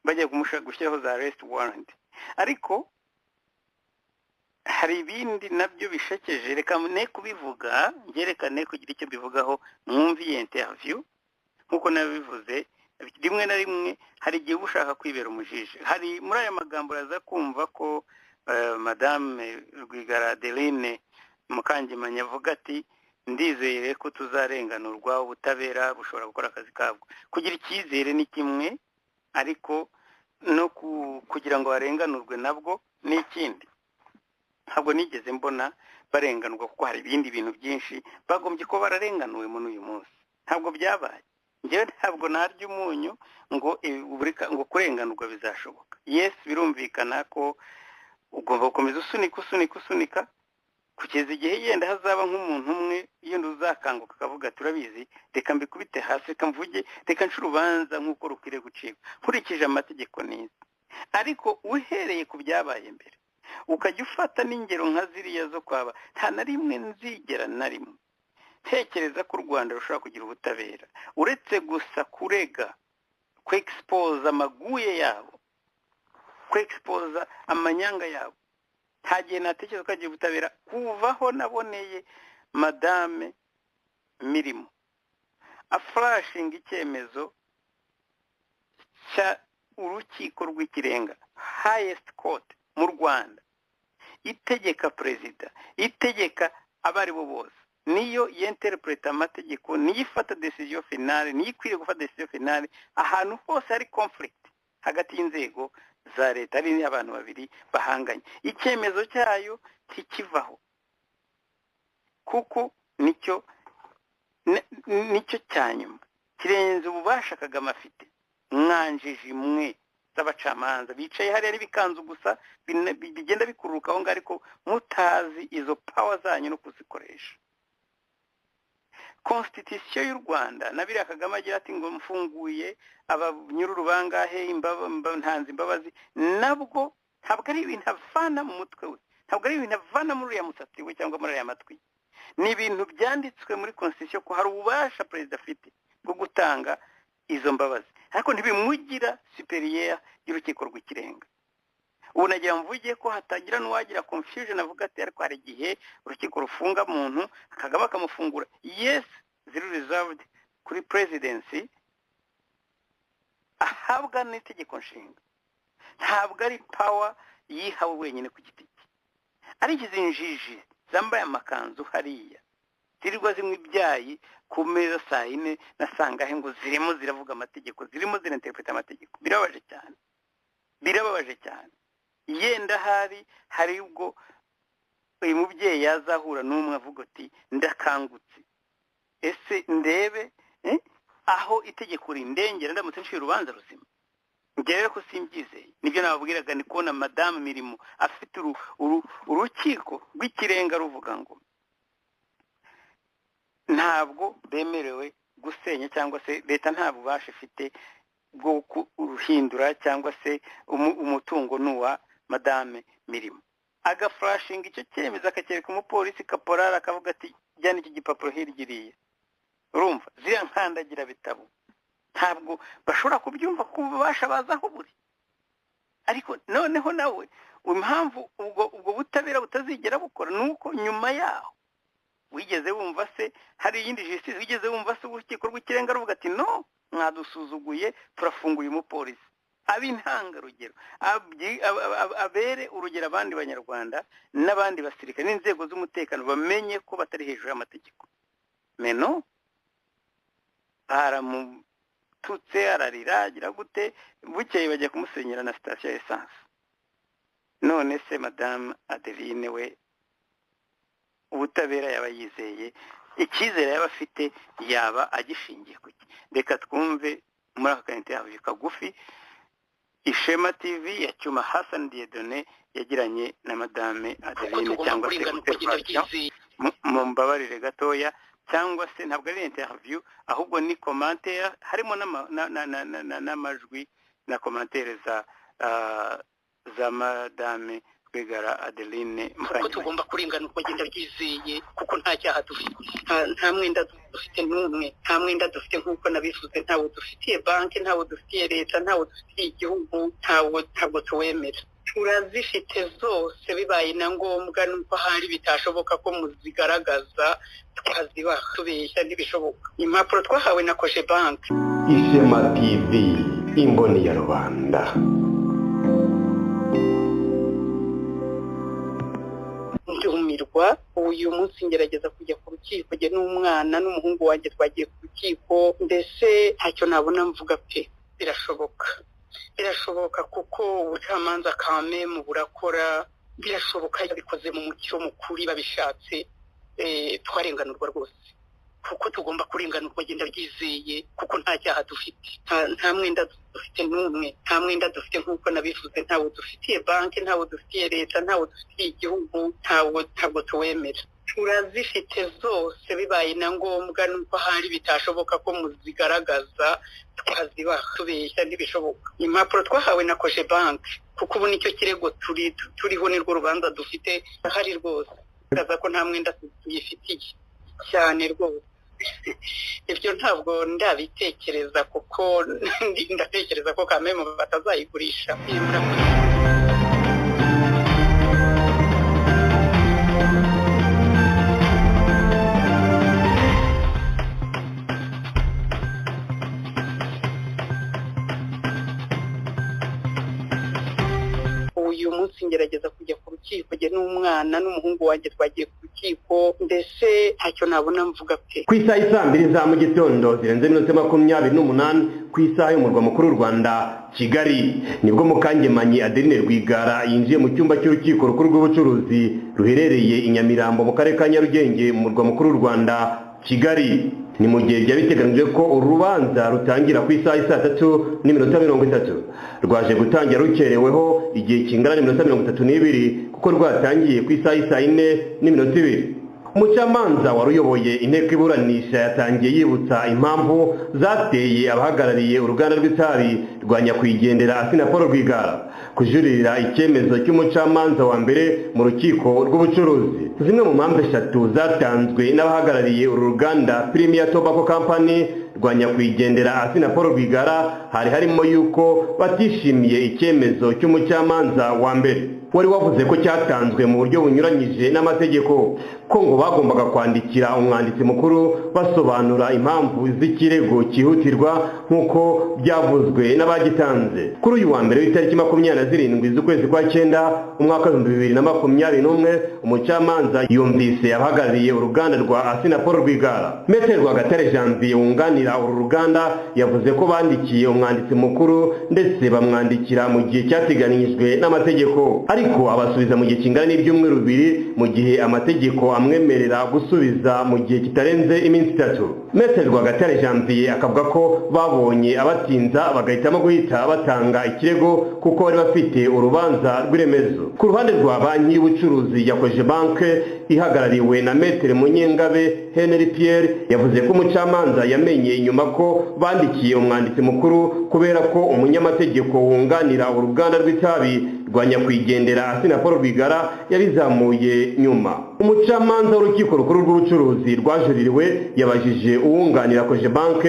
bagiye gushyiraho za arrest warrant ariko hari ibindi nabyo bishekeje reka ne kubivuga ngerekane kugira icyo bivugaho mwumva iyi interview nkuko nabivuze rimwe na rimwe hari igihe ushaka kwibera umujiji hari muri aya magambo raza kumva ko madame Rwigara Adeline Mukangemanyi avuga ati ndizeye ko tuzarenganurwa ubutabera bushobora gukora akazi kabwo kugira icyizere ni kimwe ariko no kugira ngo barenganurwe nabwo ni ikindi ntabwo nigeze mbona barenganurwa kuko hari ibindi bintu byinshi bagombye ko bararenganuwe muri uyu munsi ntabwo byabaye njyewe ntabwo narya umunyu ngo kurenganurwa bizashoboka yes birumvikana ko ugomba gukomeza usunika kugeza igihe yenda hazaba nk'umuntu umwe yenda uzakanguka akavuga turabizi reka mbikubite hasi reka mvuge reka nce urubanza nk'uko rukwiriye gucibwa nkurikije amategeko neza ariko uhereye ku byabaye mbere ukajya ufata n'ingero nka ziriya zo kwaba nta na rimwe nzigera na rimwe tekereza ko u Rwanda rushobora kugira ubutabera uretse gusa kurega kwexpose amaguye yabo kwexpose amanyanga yabo nta gihe natekereza ko agiye ubutabera kuvaho naboneye madame Mirimo aflashinga icyemezo cya urukiko rw'ikirenga highest court mu Rwanda itegeka perezida itegeka abari bo bose niyo yenterpreta amategeko niyo ifata decision finale niyo ikwiriye gufata decision finale ahantu hose hari conflict hagati y'inzego za leta ari abantu babiri bahanganye icyemezo cyayo kikivaho kuko nicyo cyanyuma kirenze ububasha Kagame afite mwanjije mwe z'abacamanza bicaye hariya n'ibikanzu gusa bigenda bikururuka aho ngaho ariko mutazi izo power zanyu no kuzikoresha constitution y'u Rwanda nabiriya Kagame agira ati ngo mfunguye abanyururu bangahe ntanze imbabazi nabwo ntabwo ari ibintu avana mu mutwe we ntabwo ari ibintu avana muri uriya musatsi we cyangwa muri uriya matwi ni ibintu byanditswe muri constitution ko hari ububasha perezida afite bwo gutanga izo mbabazi ariko ntibimugira superieur y'urukiko rw'ikirenga ubu nagira mvuge ko hatagira n'uwagira confusion avuga ati ariko hari igihe urukiko rufunga muntu Kagame akamufungura yes zero reserved kuri presidency ahabwa n'itegeko nshinga ntabwo ari power yihawe wenyine ku giti cye arigize injiji zambaye amakanzu hariya zirirwa zimwe ibyayi ku meza saa yine nasangahe ngo zirimo ziravuga amategeko zirimo zirinterpreta amategeko birababaje cyane yenda hari ubwo uyu mubyeyi yazahura n'umwe avuga ati ndakangutse ese ndebe aho itegeko rindengera ndamutse nshiye urubanza ruzima ngere ko simbyizeye nibyo nababwiraga ni kubona madame Mirimo afite urukiko rw'ikirenga ruvuga ngo ntabwo bemerewe gusenya cyangwa se leta nta bubasha ifite bwo kuruhindura cyangwa se umutungo nuwa madame Mirimo agaflashinga icyo cyemezo akacyereka umupolisi kaporari akavuga ati jyana iki gipapuro hirya urumva ziriya nkandagira bitabo ntabwo bashobora kubyumva ko ububasha bazaho buri ariko noneho nawe impamvu ubwo butabera butazigera bukora nuko nyuma yaho wigeze wumva se hari iyindi justice wigeze wumva se urukiko rw'ikirenga ruvuga ati no mwadusuzuguye turafunguye umupolisi ab'intangarugero abere urugero abandi banyarwanda n'abandi basirikare n'inzego z'umutekano bamenye ko batari hejuru y'amategeko meno aramututse ararira agira gute bukeye bajya kumusenyera na sitasiyo ya esanse none se madame Adeline we ubutabera yaba yizeye icyizere yaba afite yaba agishingiye kuki reka twumve muri aka interview kagufi Ishema TV ya Cyuma Hassan Dieudonné yagiranye na madame Adeline cyangwa se mu mbabarire gatoya cyangwa se ntabwo ari interview ahubwo ni commentaire harimo n'amajwi na commentaire za madame Rwigara Adeline ko tugomba kuringanurwa genda ryizeye kuko nta cyaha dufite nta mwenda dufite n'umwe nta mwenda dufite nk'uko nabivuze ntawo dufitiye banki ntawo dufitiye leta ntawo dufitiye igihugu ntabwo tuwemera turazifite zose bibaye na ngombwa nuko hari bitashoboka ko muzigaragaza twazibaha tubeshya ntibishoboka impapuro twahawe na Koje Bank Ishema TV imboni ya rubanda ndumirwa kurenganurwa. Uyu munsi ngerageza kujya ku rukiko jye n'umwana n'umuhungu wanjye twagiye ku rukiko, mbese ntacyo nabona mvuga pe. Birashoboka kuko ubucamanza kame mu burakora, birashoboka bikoze mu mucyo mukuri babishatse, twarenganurwa rwose kuko tugomba kurenganurwa genda byizeye kuko nta cyaha dufite, nta mwenda dufite n'umwe, nta mwenda dufite nk'uko nabivuze, ntawo dufitiye banki, ntawo dufitiye leta, ntawo dufitiye igihugu, ntabwo tuwemera. Turazifite zose, bibaye na ngombwa nuko hari bitashoboka ko muzigaragaza twazibaha, tubeshya ntibishoboka. Impapuro twahawe na koje banki kuko ubu nicyo kirego turiho, nirwo rubanza dufite hari rwose, kaza ko nta mwenda tuyifitiye cyane rwose. Ibyo ntabwo ndabitekereza kuko ndatekereza ko kameme batazayigurisha. Uyu munsi ngerageza kujya ku rukiko jye n'umwana n'umuhungu wanjye twagiye ku rukiko, mbese ntacyo nabona mvuga pe. Ku isaha isa 2 za mu gitondo zirenze iminota 28 ku isaha y'umurwa mukuru w'u Rwanda Kigali, nibwo Mukangemanyi Adeline Rwigara yinjiye mu cyumba cy'urukiko rukuru rw'ubucuruzi ruherereye i Nyamirambo mu karere ka Nyarugenge mu murwa mukuru w'u Rwanda Kigali. Ni mu gihe byabiteganijwe ko urubanza rutangira ku isaha isa 3:30, rwaje gutangira rukereweho igihe kingana n'iminota 32 kuko rwatangiye ku isaha isa 4:2. Umucamanza waruyoboye inteko iburanisha yatangiye yibutsa impamvu zateye abahagarariye uruganda rw'itabi rwa nyakwigendera Asina Paul Rwigara kujuririra icyemezo cy'umucamanza wa mbere mu rukiko rw'ubucuruzi. Zimwe mu mpamvu 3 zatanzwe n'abahagarariye uru ruganda Premier Tobacco Company rwa nyakwigendera Asina Paul Rwigara hari harimo yuko batishimiye icyemezo cy'umucamanza wa mbere wari wavuze ko cyatanzwe mu buryo bunyuranyije n'amategeko, ko ngo bagombaga kwandikira umwanditsi mukuru basobanura impamvu z'ikirego cyihutirwa nk'uko byavuzwe n'abagitanze. Kuri uyu wa mbere w'itariki 27 z'ukwezi kwa 9 umwaka 2021 umucamanza yumvise abahagarariye uruganda rwa Asina Paul Rwigara. Maître Rwagatare Janvier wunganira uru ruganda yavuze ko bandikiye umwanditsi mukuru ndetse bamwandikira mu gihe cyateganijwe n'amategeko, ariko abasubiza mu gihe kingana n'ibyumweru 2 mu gihe amategeko amwemerera gusubiza mu gihe kitarenze iminsi 3. Maître Rwagatare Janvier akavuga ko babonye abatinza bagahitamo guhita batanga ikirego kuko bari bafite urubanza rw'iremezo. Ku ruhande rwa banki y'ubucuruzi ya Koje Bank ihagarariwe na Maître Munyengabe Henry Pierre yavuze ko umucamanza yamenye inyuma ko bandikiye umwanditsi mukuru kubera ko umunyamategeko wunganira uruganda rw'itabi rwa nyakwigendera Asina Paul Rwigara yabizamuye nyuma. Umucamanza w'urukiko rukuru rw'ubucuruzi rwajuririwe yabajije uwunganira Koje Bank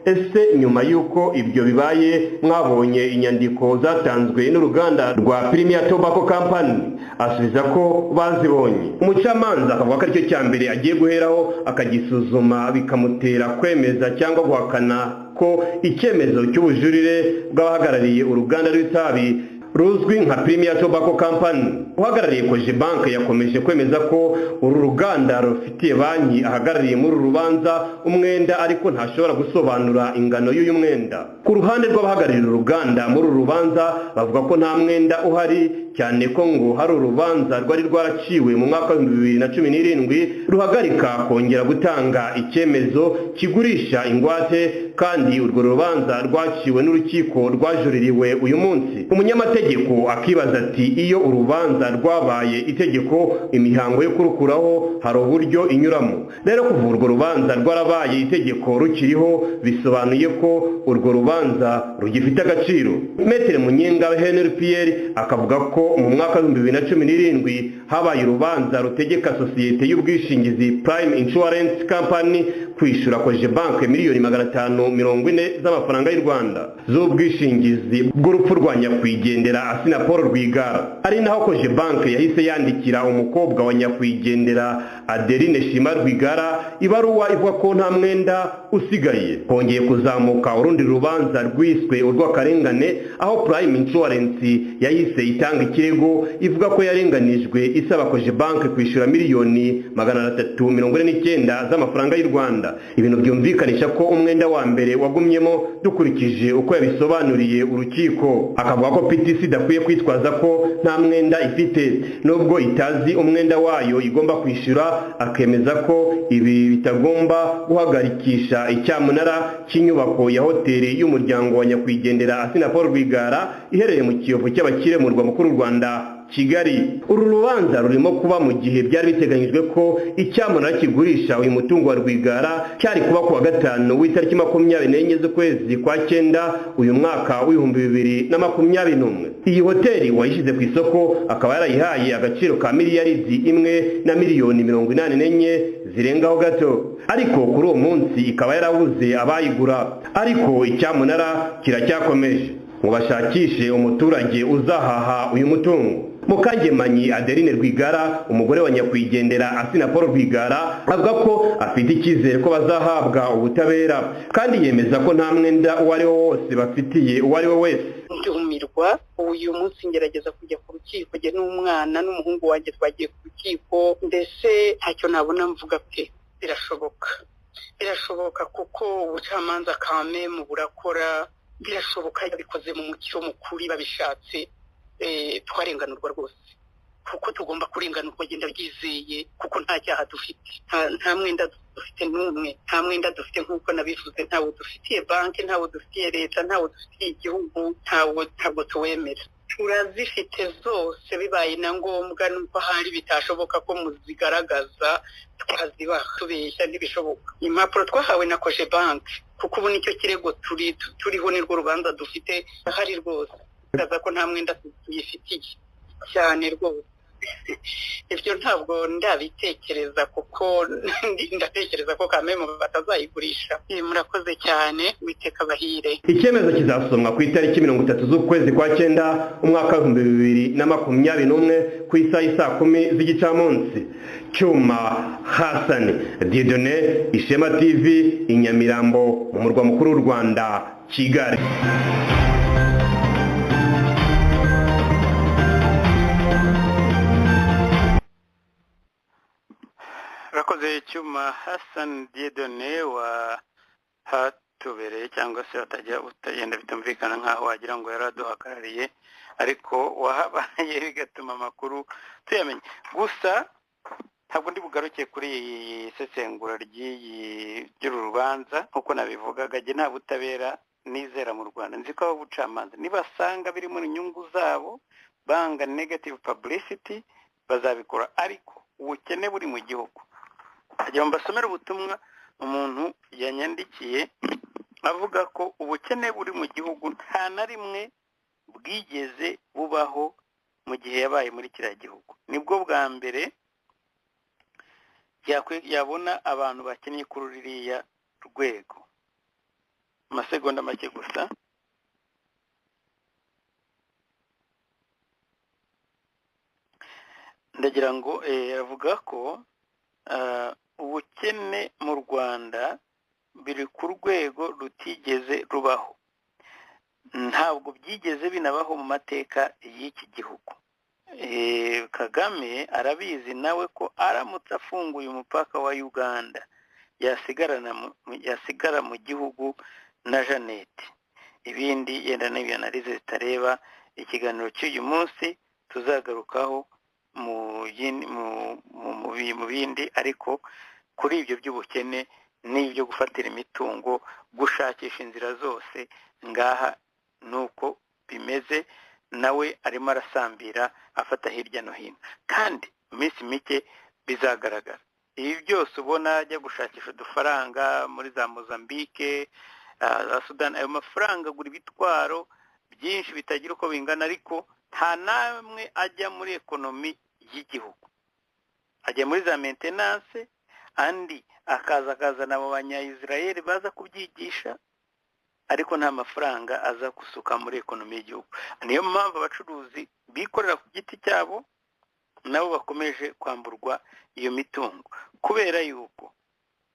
ese nyuma yuko ibyo bibaye mwabonye inyandiko zatanzwe n'uruganda rwa Premier Tobacco Company? Asubiza ko bazibonye. Umucamanza akavuga ko aricyo cyambere agiye guheraho akagisuzuma bikamutera kwemeza cyangwa guhakana ko icyemezo cy'ubujurire bw'abahagarariye uruganda rw'itabi ruzwi nka Premier Tobacco Company. Uhagarariye Koje Bank yakomeje kwemeza ko uru ruganda rufitiye banki ahagarariye muri rubanza umwenda, ariko ntashobora gusobanura ingano y'uyu mwenda. Ku ruhande rw'abahagarariye uruganda muri rubanza bavuga ko nta mwenda uhari, cyane ko ngo hari urubanza rwari rwaraciwe mu mwaka wa 2017 ruhagarika kongera gutanga icyemezo kigurisha ingwate, kandi urwo rubanza rwaciwe n'urukiko rwajuririwe uyu munsi. Umunyamategeko akibaza ati iyo urubanza rwabaye itegeko imihango yo kurukuraho hari uburyo inyuramo. Rero kuva urwo rubanza rwarabaye itegeko rukiriho bisobanuye ko urwo rubanza rugifite agaciro. Maître Munyengabe Henry Pierre akavuga ko mu mwaka wa 2017 habaye urubanza rutegeka sosiyete y'ubwishingizi Prime Insurance Company kwishura Cogebanque miliyoni 540 z'amafaranga y'u Rwanda z'ubwishingizi bw'urupfu rwa nyakwigendera Assinapol Rwigara. Ari naho Cogebanque yahise yandikira umukobwa wa nyakwigendera Adeline Shima Rwigara ibaruwa ivuga ko nta mwenda usigaye. Hongeye kuzamuka urundi rubanza rwiswe urw'akarengane aho Prime Insurance yahise itanga ikirego ivuga ko yarenganijwe isaba Cogebanque kwishura miliyoni 349 z'amafaranga y'u Rwanda. Ibintu byumvikanisha ko umwenda wa mbere wagumyemo dukurikije uko yabisobanuriye urukiko. Akavuga ko PTC dakwiye kwitwaza ko nta mwenda ifite nubwo itazi umwenda wayo igomba kwishura, akemeza ko ibi bitagomba guhagarikisha icyamunara cy'inyubako ya hoteli y'umuryango wa nyakwigendera Assinapol Rwigara iherereye mu Kiyovu cy'abakire mu murwa mukuru w'u Rwanda Kigali. Uru rubanza rurimo kuba mu gihe byari biteganyijwe ko icyamunara kigurisha uyu mutungo wa Rwigara cyari kuba ku wa gatanu w'itariki 24 z'ukwezi kwa 9 uyu mwaka w'2021. Iyi hoteli wayishyize ku isoko akaba yarayihaye agaciro ka miliyaridi 1 na miliyoni 84 zirengaho gato, ariko kuri uwo munsi ikaba yarabuze abayigura. Ariko icyamunara kiracyakomeje ngo bashakishe umuturage uzahaha uyu mutungo. Mukangemanyi Adeline Rwigara umugore wa nyakwigendera Assinapol Rwigara avuga ko afite icyizere ko bazahabwa ubutabera kandi yemeza ko nta mwenda uwo ari wo wose bafitiye uwo ari we wese. Ndumirwa uyu munsi ngerageza kujya ku rukiko jye n'umwana n'umuhungu wanjye twagiye ku rukiko, ndetse ntacyo nabona mvuga pe. Birashoboka kuko ubucamanza kame mu burakora, birashoboka yabikoze mu mucyo mukuri babishatse. Twarenganurwa rwose kuko tugomba kurenganurwa genda byizeye kuko nta cyaha dufite, nta mwenda dufite n'umwe, nta mwenda dufite nk'uko nabivuze, ntawo dufitiye banki, ntawo dufitiye leta, ntawo dufitiye igihugu, ntabwo tuwemera. Turazifite zose, bibaye na ngombwa nuko hari bitashoboka ko muzigaragaza tukazibaha, tubeshya ntibishoboka. Impapuro twahawe na Cogebanque kuko ubu nicyo kirego turiho nirwo rubanza dufite ahari rwose, kaza ko nta mwenda tuyifitiye cyane rwose. Ibyo ntabwo ndabitekereza kuko ndatekereza ko kameme batazayigurisha. Murakoze cyane, witeka bahire. Icyemezo kizasomwa ku itariki 30 z'ukwezi kwa 9 umwaka wa 2021 ku isaha 10 z'igicamunsi. Cyuma Hassan Dieudonné, Ishema TV, Inyamirambo mu murwa mukuru w'u Rwanda Kigali. Rakoze Cyuma Hassan Dieudonné wa hatubereye cyangwa se utagenda bitumvikana nkaho wagira ngo yaraduhakarariye, ariko wahabaye bigatuma amakuru tuyamenye. Gusa ntabwo ndi bugaruke kuri isesengura ry'uru rubanza nkuko nabivugaga, jye nta butabera nizera mu Rwanda. Nzi ko ababucamanza nibasanga biri mu nyungu zabo banga negative publicity bazabikora, ariko ubukene buri mu gihugu. Ajya mbasomera ubutumwa umuntu yanyandikiye avuga ko ubukene buri mu gihugu nta na rimwe bwigeze bubaho mu gihe yabaye muri kiriya gihugu. Nibwo bwa mbere yabona abantu bakennye kuri ririya rwego. Amasegonda make gusa. Ndagira ngo avuga ko ubukene mu Rwanda biri ku rwego rutigeze rubaho, ntabwo byigeze binabaho mu mateka y'iki gihugu. Kagame arabizi nawe ko aramutse afunguye umupaka wa Uganda yasigara mu gihugu na Jeannette. Ibindi yenda n'ibyo analize zitareba ikiganiro cy'uyu munsi tuzagarukaho mu bindi, ariko kuri ibyo by'ubukene n'ibyo gufatira imitungo, gushakisha inzira zose ngaha nuko bimeze. Nawe arimo arasambira afata hirya no hino, kandi iminsi mike bizagaragara. Ibi byose ubona ajya gushakisha udufaranga muri za Mozambique, Sudan, ayo mafaranga agura ibitwaro byinshi bitagira uko bingana, ariko nta namwe ajya muri ekonomi y'igihugu. Ajya muri za maintenance, andi akazana abo banyayisirayeli baza kubyigisha ariko nta mafaranga aza gusuka muri ekonomi y'igihugu. Niyo mpamvu abacuruzi bikorera ku giti cyabo nabo bakomeje kwamburwa iyo mitungo kubera yuko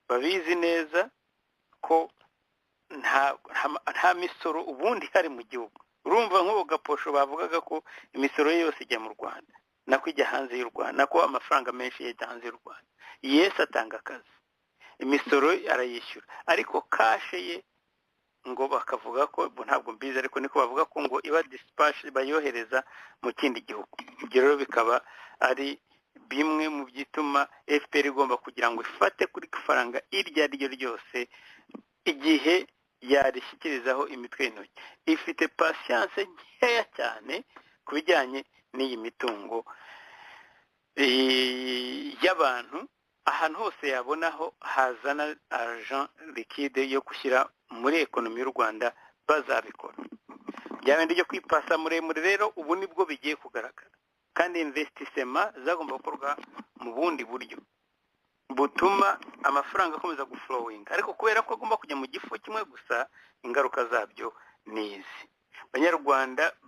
babizi neza ko nta misoro ubundi hari mu gihugu. Urumva nk'ubu Gaposho bavugaga ko imisoro yose ijya mu Rwanda nako ijya hanze y'u Rwanda, nako amafaranga menshi yajya hanze y'u Rwanda. Yes, atanga akazi, imisoro arayishyura, ariko kashe ye ngo bakavuga ko ntabwo mbizi ariko niko bavuga ko ngo iba dispatch bayohereza mu kindi gihugu. Ibyo rero bikaba ari bimwe mu byituma FPR igomba kugira ngo ifate kuri faranga iryo ari ryo ryose igihe yarishyikirizaho imitwe y'intoki. Ifite patience nkeya cyane ku bijyanye n'iyi mitungo y'abantu. Ahantu hose yabonaho hazana argent liquide yo gushyira muri ekonomi y'u Rwanda bazabikora. Byabindi byo kwipasa muremure rero ubu nibwo bigiye kugaragara, kandi investissement zagomba gukorwa mu bundi buryo butuma amafaranga akomeza guflowing, ariko kubera ko agomba kujya mu gifu kimwe gusa, ingaruka zabyo nizi.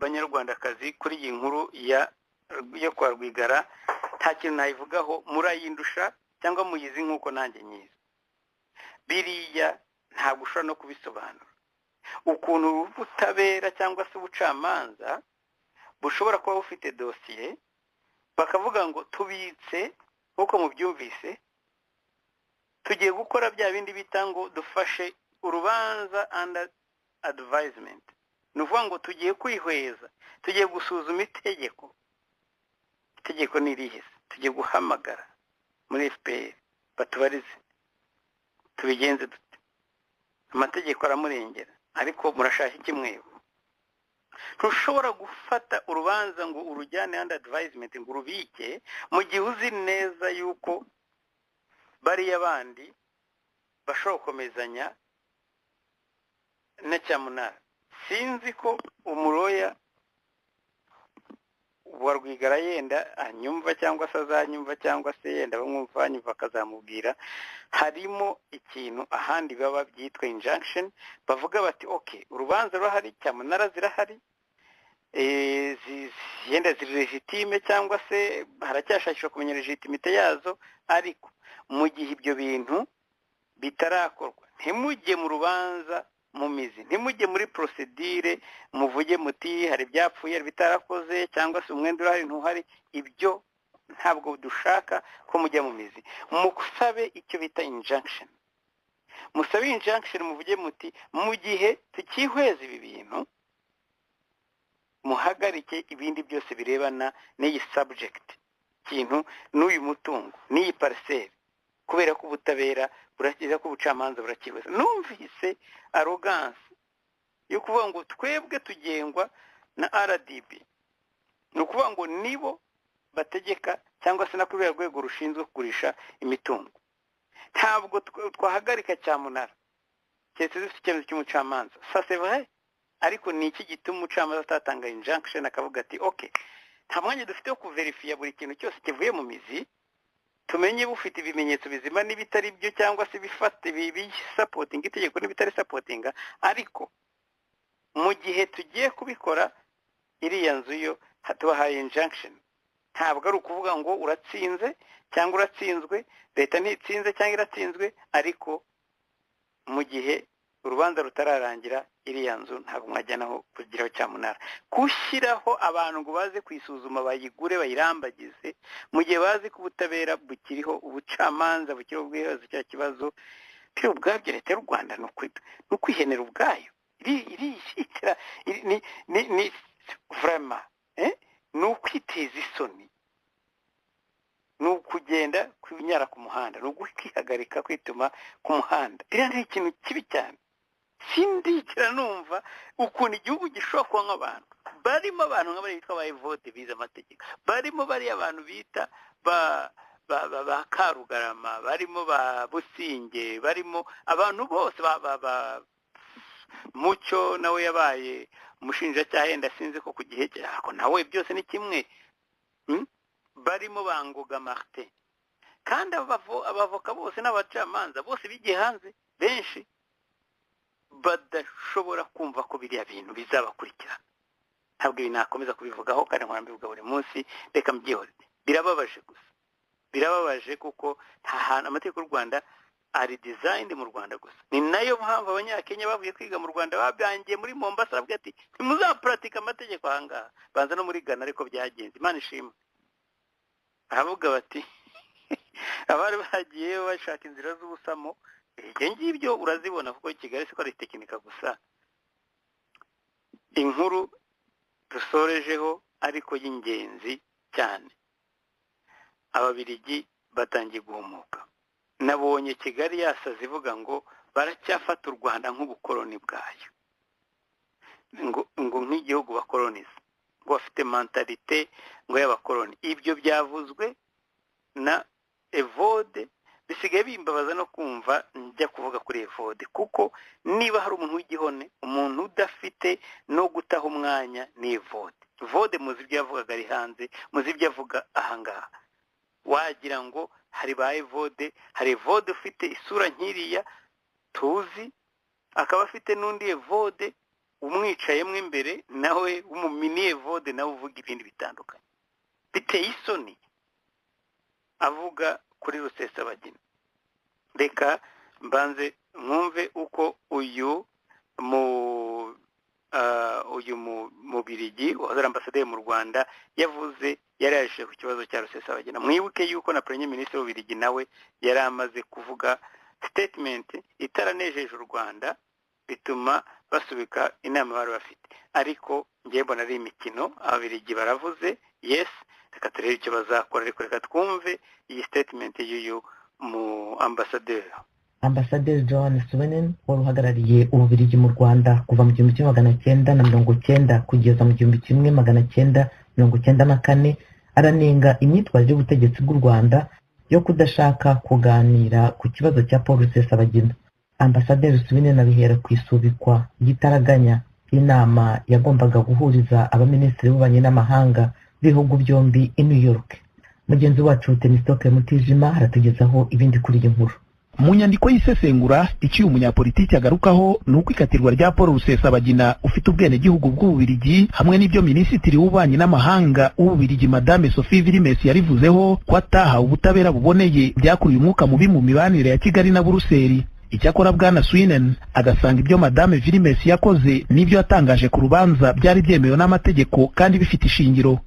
Banyarwandakazi, kuri iyi nkuru yo kwa Rwigara nta kintu nayivugaho, murayindusha cyangwa muyizi nk'uko nanjye nyizi. Biriya ntabwo ushobora no kubisobanura ukuntu ubutabera cyangwa se ubucamanza bushobora kuba bufite dosiye bakavuga ngo tubitse nk'uko mubyumvise, tugiye gukora bya bindi bita ngo dufashe urubanza under advisement. Ni ukuvuga ngo tugiye kwihweza, tugiye gusuzuma itegeko ni irihe, tugiye guhamagara muri FPR batubarize tubigenze dute, amategeko aramurengera, ariko murashaka iki mwebwe? Ntushobora gufata urubanza ngo urujyane under advisement ngo urubike mu gihe uzi neza yuko bariya bandi bashobora gukomezanya na cyamunara. Sinzi ko umuroya wa Rwigara yenda anyumva cyangwa se azanyumva, cyangwa se yenda bamwumva anyumva akazamubwira. Harimo ikintu ahandi baba byitwa injunction, bavuga bati okay, urubanza rurahari, cyamunara zirahari, yenda ziri legitime cyangwa se haracyashakishwa kumenya legitimite yazo, ariko mu gihe ibyo bintu bitarakorwa ntimujye mu rubanza mu mizi, ntimujye muri procedure muvuge muti hari byapfuye hari bitarakoze cyangwa se umwenda urahari ntuhari. Ibyo ntabwo dushaka ko mujya mu mizi. Musabe icyo bita injunction, musabe injunction, muvuge muti mu gihe tukihweza ibi bintu muhagarike ibindi byose birebana n'iyi subject kintu n'uyu mutungo n'iyi parcelle, kubera ko ubutabera burakiza ko ubucamanza burakibeza. Numvise arrogance yo kuvuga ngo twebwe tugengwa na RDB, ni ukuvuga ngo nibo bategeka cyangwa se na kuri rwego rushinzwe kugurisha imitungo. Ntabwo twahagarika cyamunara cyese dufite icyemezo cy'umucamanza, ça c'est vrai, ariko ni iki gituma umucamanza atatanga injunction akavuga ati okay, nta mwanya dufite wo kuverifia buri kintu cyose kivuye mu mizi, tumenye bufite ibimenyetso bizima n'ibitari byo cyangwa se bifate supporting itegeko n'ibitari supporting. Ariko mu gihe tugiye kubikora iriya nzu yo hatubahaye injunction. Ntabwo ari ukuvuga ngo uratsinze cyangwa uratsinzwe, leta ntitsinze cyangwa iratsinzwe, ariko mu gihe urubanza rutararangira iriya nzu ntabwo mwajyanaho kugiraho cyamunara. Kushyiraho abantu ngo baze kwisuzuma bayigure bayirambagize mu gihe bazi ko ubutabera bukiriho, ubucamanza bukiriho bwihaza cya kibazo, byo ubwabyo leta y'u Rwanda no kwihenera ubwayo irishitira ni vraiment ni ukwiteza isoni, ni ukugenda kunyara ku muhanda, ni ukwihagarika kwituma ku muhanda. Biriya ni ikintu kibi cyane. Sindikira numva ukuntu igihugu gishobora kuba nk'abantu barimo abantu nk'abari bitwa abayevote bize amategeko, barimo bari abantu bita ba Karugarama, barimo ba Businge, barimo abantu bose Mucyo nawe yabaye umushinjacyaha, yenda sinzi ko ku gihe cyako nawe byose ni kimwe, barimo bangoga Martin, kandi abavoka bose n'abacamanza bose bigiye hanze benshi badashobora kumva ko biriya bintu bizabakurikirana. Ntabwo ibi nakomeza kubivugaho kandi nkora mbivuga buri munsi, reka mbyihorere. Birababaje gusa, birababaje kuko nta hantu amategeko y'u Rwanda ari designed mu Rwanda gusa. Ni nayo mpamvu abanyakenya bavuye kwiga mu Rwanda babyangiye muri Mombasa bavuga ati ntimuzapuratika amategeko ahangaha, banza no muri Ghana ariko byagenze. Imana ishimwe. Abavuga bati abari bagiye bashaka inzira z'ubusamo, ibyo ngibyo urazibona kuko Kigali siko ari tekinika gusa. Inkuru dusorejeho ariko y'ingenzi cyane, Ababiligi batangiye guhumuka. Nabonye Kigali yasaze ivuga ngo baracyafata u Rwanda nk'ubukoloni bwayo, ngo nk'igihugu bakoloniza, ngo bafite mentalite ngo y'abakoloni. Ibyo byavuzwe na Evode, bisigaye bimbabaza no kumva njya kuvuga kuri Evode, kuko niba hari umuntu w'igihone, umuntu udafite no gutaha umwanya ni Evode. Evode muzi ibyo yavugaga ari hanze, muzi ibyo avuga ahangaha. Wagira ngo hari ba Evode, hari Evode ufite isura nkiriya tuzi, akaba afite n'undi Evode umwicayemo imbere nawe umumini Evode nawe uvuga ibindi bitandukanye biteye isoni avuga kuri Rusesabagina. Reka mbanze mwumve uko uyu Mubirigi wazara ambasaderi mu Rwanda yavuze, yaraje ku kibazo cya Rusesabagina. Mwibuke yuko na Premier Minister w'Ubirigi nawe yari amaze kuvuga statement itaranejeje u Rwanda, bituma basubika inama bari bafite. Ariko ngiye mbona ari imikino, Ababiligi baravuze yes, reka turebe icyo bazakora. Ariko reka twumve iyi statement y'uyu mu Ambasaderi Johan Swenen wari uhagarariye Ububirigi mu Rwanda kuva mu 1990 kugeza mu 1994, aranenga imyitwarire y'ubutegetsi bw'u Rwanda yo kudashaka kuganira ku kibazo cya Paul Rusesabagina. Ambasaderi Swenen abihera ku isubikwa gitaraganya inama yagombaga guhuriza abaminisitiri b'ububanyi n'amahanga b'ibihugu byombi i New York. Mugenzi wacu Temistoke Mutijima aratugezaho ibindi kuri iyi nkuru. Mu nyandiko y'isesengura, icyo umunyapolitiki agarukaho ni uko ikatirwa rya Paul Rusesabagina ufite ubwenegihugu bw'Ububirigi hamwe n'ibyo minisitiri w'ububanyi n'amahanga w'Ububirigi Madame Sophie Wilmès yarivuzeho ko ataha ubutabera buboneye byakuriye umwuka mubi mu mibanire ya Kigali na Buruseli. Icyakora Bwana Swinen agasanga ibyo Madame Wilmès yakoze n'ibyo yatangaje ku rubanza byari byemewe n'amategeko kandi bifite ishingiro.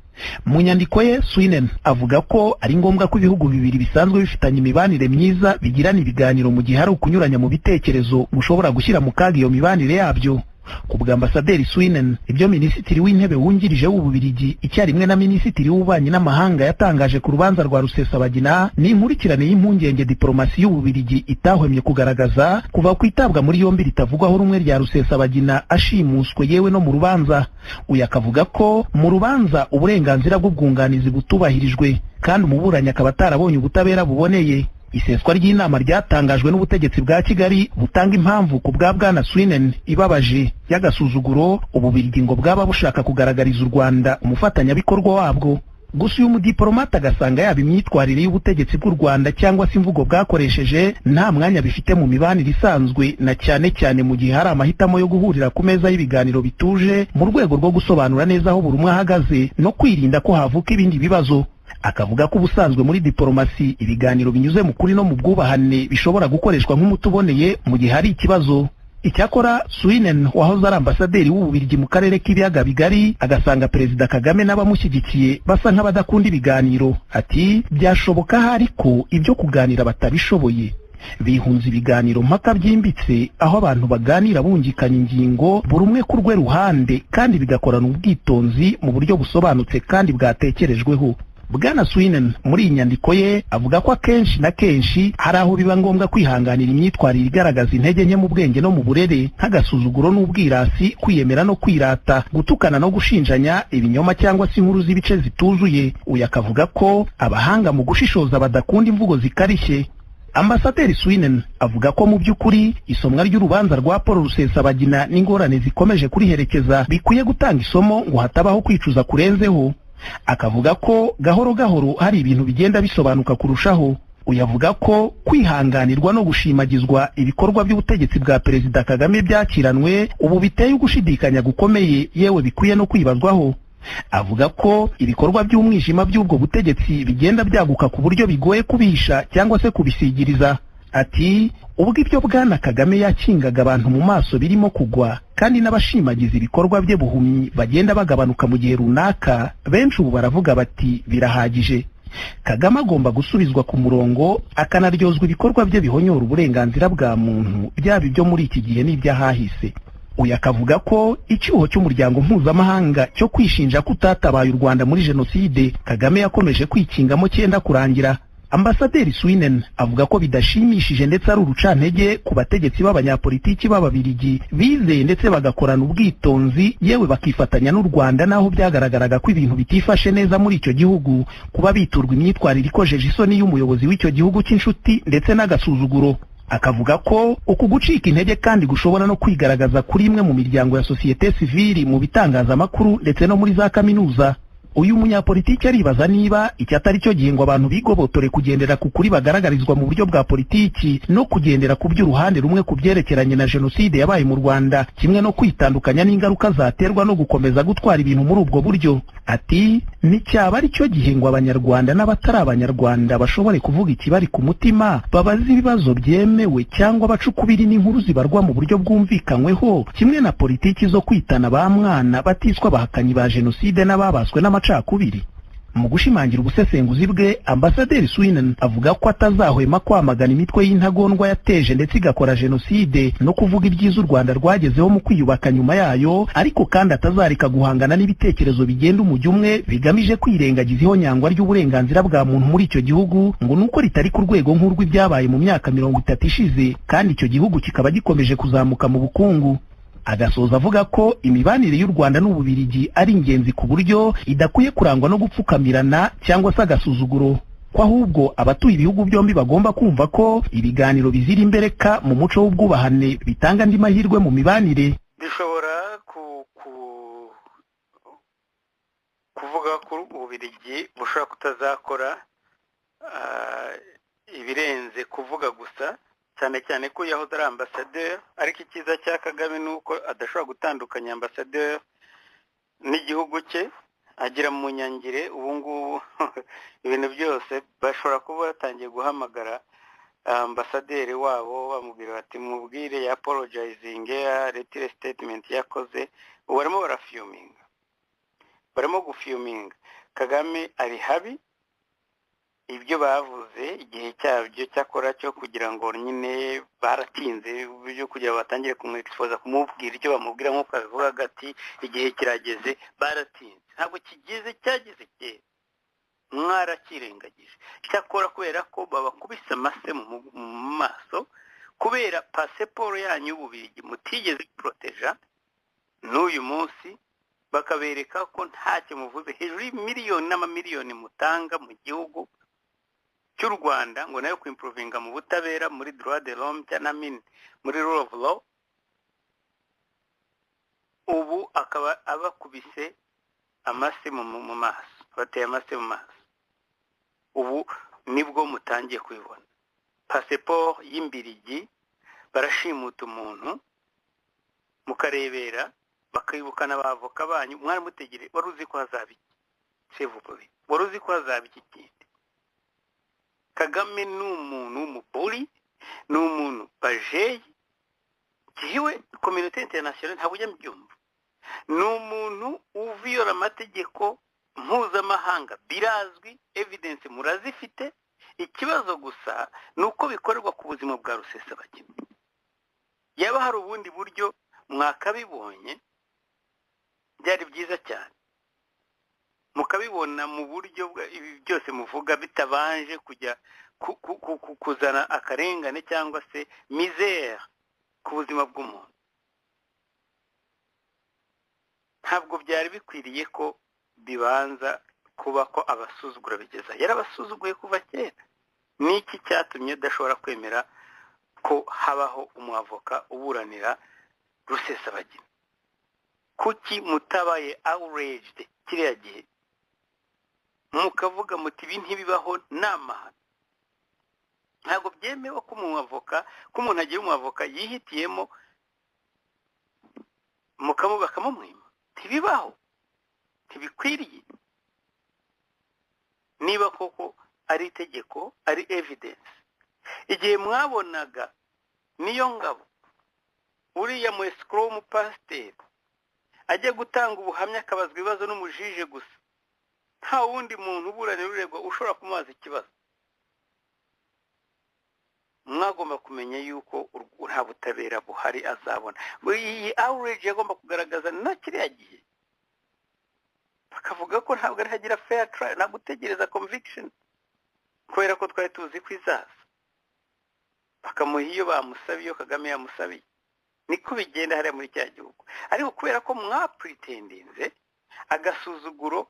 Mu nyandiko ye, Swinen avuga ko ari ngombwa ko ibihugu bibiri bisanzwe bifitanye imibanire myiza bigirana ibiganiro mu gihe hari ukunyuranya mu bitekerezo mushobora gushyira mu kaga iyo mibanire yabyo. Ku bwa Ambasaderi Swinen, ibyo minisitiri w'intebe wungirije w'Ububirigi icyarimwe na minisitiri w'ububanyi n'amahanga yatangaje ku rubanza rwa Rusesabagina ni inkurikirane y'impungenge diplomasi y'Ububirigi itahwemye kugaragaza kuva ku itabwa muri yombi ritavugwaho rumwe rya Rusesabagina ashimuswe yewe no mu rubanza. Uyu akavuga ko mu rubanza uburenganzira bw'ubwunganizi butubahirijwe kandi umuburanyi akaba atarabonye ubutabera buboneye. Iseswa ry'inama ryatangajwe n'ubutegetsi bwa Kigali butanga impamvu ku bwa Bwana Swinen ibabaje y'agasuzuguro Ububirigi ngo bwaba bushaka kugaragariza u Rwanda umufatanyabikorwa wabwo. Gusa uyu mudiplomate agasanga yaba imyitwarire y'ubutegetsi bw'u Rwanda cyangwa se imvugo bwakoresheje nta mwanya bifite mu mibanire isanzwe, na cyane cyane mu gihe hari amahitamo yo guhurira ku meza y'ibiganiro bituje mu rwego rwo gusobanura neza aho buri umwe ahagaze no kwirinda ko havuka ibindi bibazo. Akavuga ko ubusanzwe muri diplomasi ibiganiro binyuze mu kuri no mu bwubahane bishobora gukoreshwa nk'umuti uboneye mu gihe hari ikibazo. Icyakora Swinen wahoze ari ambasaderi w'Ububirigi mu karere k'ibiyaga bigari agasanga Perezida Kagame n'abamushyigikiye basa nk'abadakunda ibiganiro. Ati byashoboka hari ko ibyo kuganira batabishoboye, bihunze ibiganiro mpaka byimbitse aho abantu baganira bungikanya ingingo buri umwe ku rwe ruhande kandi bigakorana ubwitonzi mu buryo busobanutse kandi bwatekerejweho. Bwana Swinen muri iyi nyandiko ye avuga ko akenshi na kenshi hari aho biba ngombwa kwihanganira imyitwarire igaragaza intege nke mu bwenge no mu burere nk'agasuzuguro n'ubwirasi, kwiyemera no kwirata, gutukana no gushinjanya, ibinyoma cyangwa se inkuru z'ibice zituzuye. Uyu akavuga ko abahanga mu gushishoza badakunda imvugo zikarishye. Ambasaderi Swinen avuga ko mu by'ukuri isomwa ry'urubanza rwa Paul Rusesabagina n'ingorane zikomeje kuriherekeza bikwiye gutanga isomo ngo hatabaho kwicuza kurenzeho. Akavuga ko gahoro gahoro hari ibintu bigenda bisobanuka kurushaho. uyavuga ko kwihanganirwa no gushimagizwa ibikorwa by'ubutegetsi bwa Perezida Kagame byakiranwe ubu biteye ugushidikanya gukomeye yewe bikwiye no kwibazwaho. Avuga ko ibikorwa by'umwijima by'ubwo butegetsi bigenda byaguka ku buryo bigoye kubihisha cyangwa se kubisigiriza. Ati ubwo ibyo Bwana Kagame yakingaga abantu mu maso birimo kugwa kandi n'abashimagiza ibikorwa bye buhumyi bagenda bagabanuka mu gihe runaka, benshi ubu baravuga bati birahagije. Kagame agomba gusubizwa ku murongo akanaryozwa ibikorwa bye bihonyora uburenganzira bwa muntu byaba ibyo muri iki gihe n'ibyahahise. Uyu akavuga ko icyuho cy'umuryango mpuzamahanga cyo kwishinja kutatabaye u Rwanda muri jenoside Kagame yakomeje kwikingamo cyenda kurangira. Ambasaderi Swinen avuga ko bidashimishije ndetse ari urucantege ku bategetsi b'abanyapolitiki b'Ababiligi bizeye ndetse bagakorana ubwitonzi yewe bakifatanya n'u Rwanda naho byagaragaraga ko ibintu bitifashe neza muri icyo gihugu, kuba biturwa imyitwarire ikojeje isoni y'umuyobozi w'icyo gihugu cy'inshuti ndetse n'agasuzuguro. Akavuga ko uku gucika intege kandi gushobora no kwigaragaza kuri imwe mu miryango ya sosiyete sivili mu bitangazamakuru ndetse no muri za kaminuza. Uyu munyapolitiki aribaza niba icyo atari cyo gihe ngo abantu bigobotore kugendera ku kuri bagaragarizwa mu buryo bwa politiki no kugendera ku by'uruhande rumwe ku byerekeranye na jenoside yabaye mu Rwanda, kimwe no kwitandukanya n'ingaruka zaterwa no gukomeza gutwara ibintu muri ubwo buryo. Ati nticyaba ari cyo gihe ngo abanyarwanda n'abatari abanyarwanda bashobore kuvuga ikibari ku mutima, babaza ibibazo byemewe cyangwa bacukubiri n'inkuru zibarwa mu buryo bwumvikanyweho, kimwe na politiki zo kwitana ba mwana batiswa abahakanyi ba jenoside n'ababaswe n'amacakubiri. Mu gushimangira ubusesenguzi bwe, Ambasaderi Swinen avuga ko atazahwema kwamagana imitwe y'intagondwa yateje ndetse igakora jenoside no kuvuga ibyiza u Rwanda rwagezeho mu kwiyubaka nyuma yayo, ariko kandi atazareka guhangana n'ibitekerezo bigenda umujyi umwe bigamije kwirengagiza ihonyangwa ry'uburenganzira bwa muntu muri icyo gihugu, ngo nuko ritari ku rwego nk'urw'ibyabaye mu myaka 30 ishize kandi icyo gihugu kikaba gikomeje kuzamuka mu bukungu. Agasoza avuga ko imibanire y'u Rwanda n'Ububiligi ari ingenzi ku buryo idakwiye kurangwa no gupfukamirana cyangwa se agasuzuguro, ko ahubwo abatuye ibihugu byombi bagomba kumva ko ibiganiro bizira imbereka mu muco w'ubwubahane bitanga andi mahirwe mu mibanire. Bishobora kuvuga ko Ububiligi bushobora kutazakora ibirenze kuvuga gusa, cyane cyane ko yahoze ari ambasaderi, ariko icyiza cya Kagame nuko adashobora gutandukanya ambasaderi n'igihugu cye, agira mu nyangire. Ubu ngubu ibintu byose bashobora kuba batangiye guhamagara ambasaderi wabo bamubwira bati mubwire ya apologizing retire statement yakoze. Ubu barimo gufiyuminga Kagame ari habi, ibyo bavuze igihe cyabyo cyakora cyo kugira ngo nyine baratinze byo kugira batangire kumwexposa kumubwira icyo bamubwira nk'uko avuga ati igihe kirageze, baratinze. Ntabwo kigeze cyageze kera, mwarakirengagije. Cyakora kubera ko babakubise amase mu maso, kubera pasiporo yanyu y'Ububiligi mutigeze proteja, n'uyu munsi bakabereka ko ntacyo muvuze hejuru y'imiliyoni n'amamiliyoni mutanga mu gihugu cy'u Rwanda ngo nayo kwimprovinga mu butabera, muri droit de l'homme cyangwa muri rule of law. Ubu akaba abakubise amase mu maso, bateye amase mu maso. Ubu nibwo mutangiye kwibona passport y'Imbiligi, barashimuta umuntu mukarebera bakayibukana abavoka banyu, mwari mutegere wari uzi ko hazaba iki, sevubobi wari uzi ko hazaba iki kindi. Kagame ni umuntu w'umuburi, ni umuntu bajeye, kiwe communauté internationale ntabwo ujya mbyumva. Ni umuntu uviyora amategeko mpuzamahanga, birazwi, evidence murazifite. Ikibazo gusa ni uko bikorerwa ku buzima bwa Rusesabagina. Yaba hari ubundi buryo mwakabibonye byari byiza cyane, mukabibona mu buryo ibi byose muvuga bitabanje kujya kuzana akarengane cyangwa se misère ku buzima bw'umuntu. Ntabwo byari bikwiriye ko bibanza kuba ko abasuzugura bigeza. Yarabasuzuguye kuva kera. Niki cyatumye dashobora kwemera ko habaho umwavoka uburanira Rusesabagina? Kuki mutabaye outraged kiriya gihe mukavuga muti ibi ntibibaho n'amahano? ntabwo byemewe ko umuntu agira umwavoka yihitiyemo bakamumwima. Ntibibaho, ntibikwiriye. Niba koko ari itegeko, ari evidence, igihe mwabonaga niyo ngabo uriya mu escrow pasiteri ajya gutanga ubuhamya akabazwa ibibazo n'umujije gusa, nta wundi muntu uburanira uregwa ushobora kumubaza ikibazo, mwagomba kumenya yuko nta butabera buhari azabona. Iyi outrage yagomba kugaragaza na kiriya gihe, bakavuga ko ntabwo ari hagira fair trial, nta gutegereza conviction, kubera ko twari tuzi ko izaza, bakamuha iyo bamusabiye, iyo Kagame yamusabiye. Niko bigenda hariya muri cya gihugu. Ariko kubera ko mwapretendinze agasuzuguro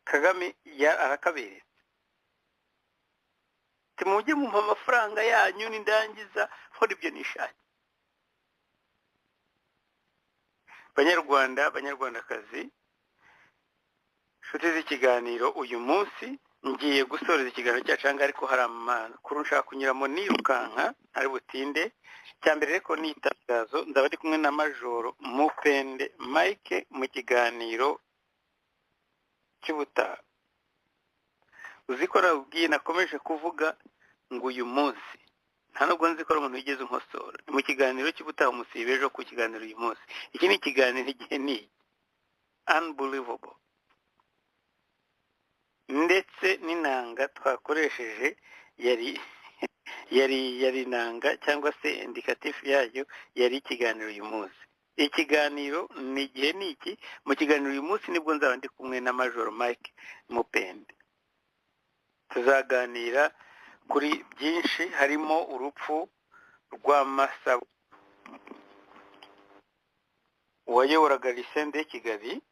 Kagame arakaberetse, timujye mu amafaranga yanyu n'indangiza nkora ibyo nishaki. Banyarwandakazi, nshuti z'ikiganiro, uyu munsi ngiye gusoreza ikiganiro cyacu, ariko hari amakuru nshaka kunyuramo nirukanka ari butinde. Cyambere reko ni itangazo, ndaba ndi kumwe na Majoro Mupende Mike mu kiganiro cy'ubutaha. Uziko nabwiye nakomeje kuvuga ngo uyu munsi nta nubwo nzi ko ari umuntu wigeze unkosora. Mu kiganiro cy'ubutaha umusibe ejo ku kiganiro uyu munsi. Iki ni ikiganiro igihe ni unbelievable. Ndetse n'inanga twakoresheje yari inanga cyangwa se indicatif yayo yari ikiganiro uyu munsi. Ikiganiro ni igihe ni iki. Mu kiganiro uyu munsi nibwo nzaba ndi kumwe na Major Mike Mupende. Tuzaganira kuri byinshi, harimo urupfu rwa Masabo wayoboraga Lisende Kigali,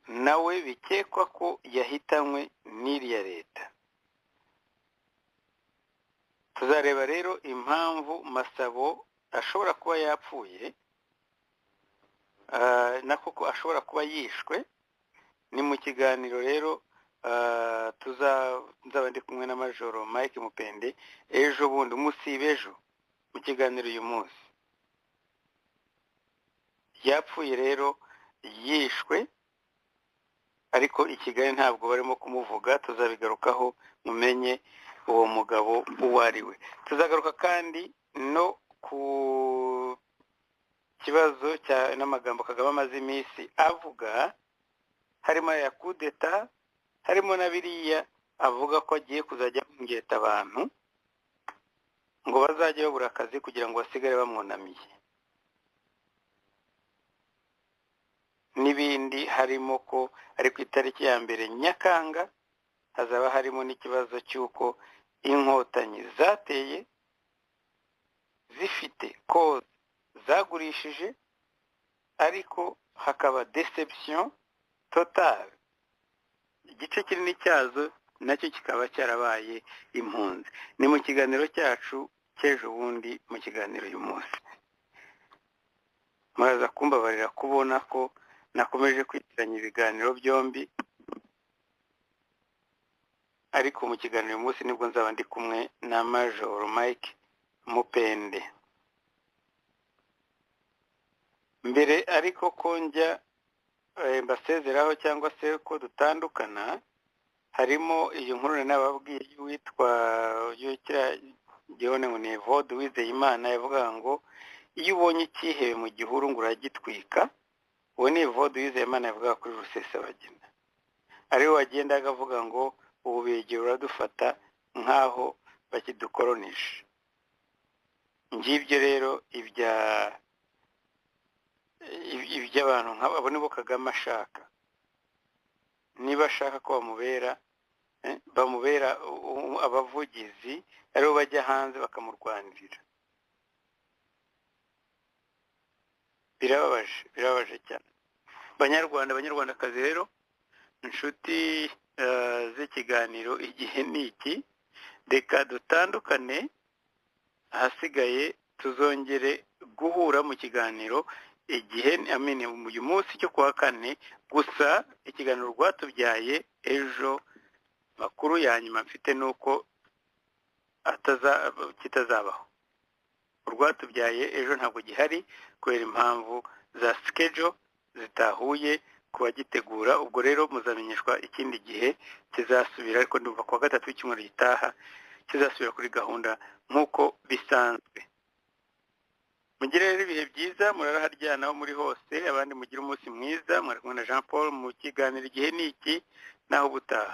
nawe bikekwa ko yahitanywe n'iriya leta. Tuzareba rero impamvu Masabo ashobora kuba yapfuye, nako ashobora kuba yishwe. Ni mu kiganiro rero nzaba ndi kumwe na Majoro Mike Mupende ejo bundi, umusibe ejo mu kiganiro uyu munsi. Yapfuye rero yishwe, ariko i Kigali ntabwo barimo kumuvuga. Tuzabigarukaho mumenye uwo mugabo uwo ari we. Tuzagaruka kandi no ku kibazo n'amagambo Kagame amaze iminsi avuga, harimo ya kudeta, harimo na biriya avuga ko agiye kuzajya kungeta abantu ngo bazajya babura akazi kugira ngo basigare bamwunamiye, n'ibindi. Harimo ko ari ku itariki ya mbere Nyakanga hazaba harimo n'ikibazo cy'uko inkotanyi zateye zifite ko zagurishije, ariko hakaba deception total. Igice kinini cyazo nacyo kikaba cyarabaye impunzi. Ni mu kiganiro cyacu cy'ejo bundi, mu kiganiro uyu munsi. Muraza kumbabarira kubona ko nakomeje kwitiranya ibiganiro byombi, ariko mu kiganiro uyu munsi nibwo nzaba ndi kumwe na Major Mike Mupende. Mbere ariko ko njya mbasezeraho cyangwa se ko dutandukana, harimo iyo nkuru nababwiye witwa Gihone ngo ni Evode Uwizeyimana, yavuga ngo iyo ubonye ikihebe mu gihuru ngo uragitwika. Uwo ni Evode Uwizeyimana yavuga kuri Rusesabagina, ariwe wagenda akavuga ngo ubu begera uradufata nk'aho bakidukoronisha. Ngibyo rero iby'abantu nk'abo nibo Kagame ashaka. Niba ashaka ko bamubera abavugizi, aribo bajya hanze bakamurwanirira. Birababaje cyane. Banyarwandakazi rero, inshuti z'ikiganiro igihe ni iki, reka dutandukane, ahasigaye tuzongere guhura mu kiganiro igihe uyu munsi cyo kuwa kane. Gusa ikiganiro rwatubyaye ejo makuru ya nyuma mfite nuko kitazabaho. Urwatubyaye ejo ntabwo gihari kubera impamvu za schedule zitahuye kubagitegura. Ubwo rero muzamenyeshwa ikindi gihe kizasubira, ariko ndumva kuwa gatatu w'icyumweru gitaha kizasubira kuri gahunda nk'uko bisanzwe. Mugire rero ibihe byiza, muraraharyana aho muri hose, abandi mugire umunsi mwiza. Mwari kumwe na Jean Paul mu kiganiro igihe ni iki, naho ubutaha.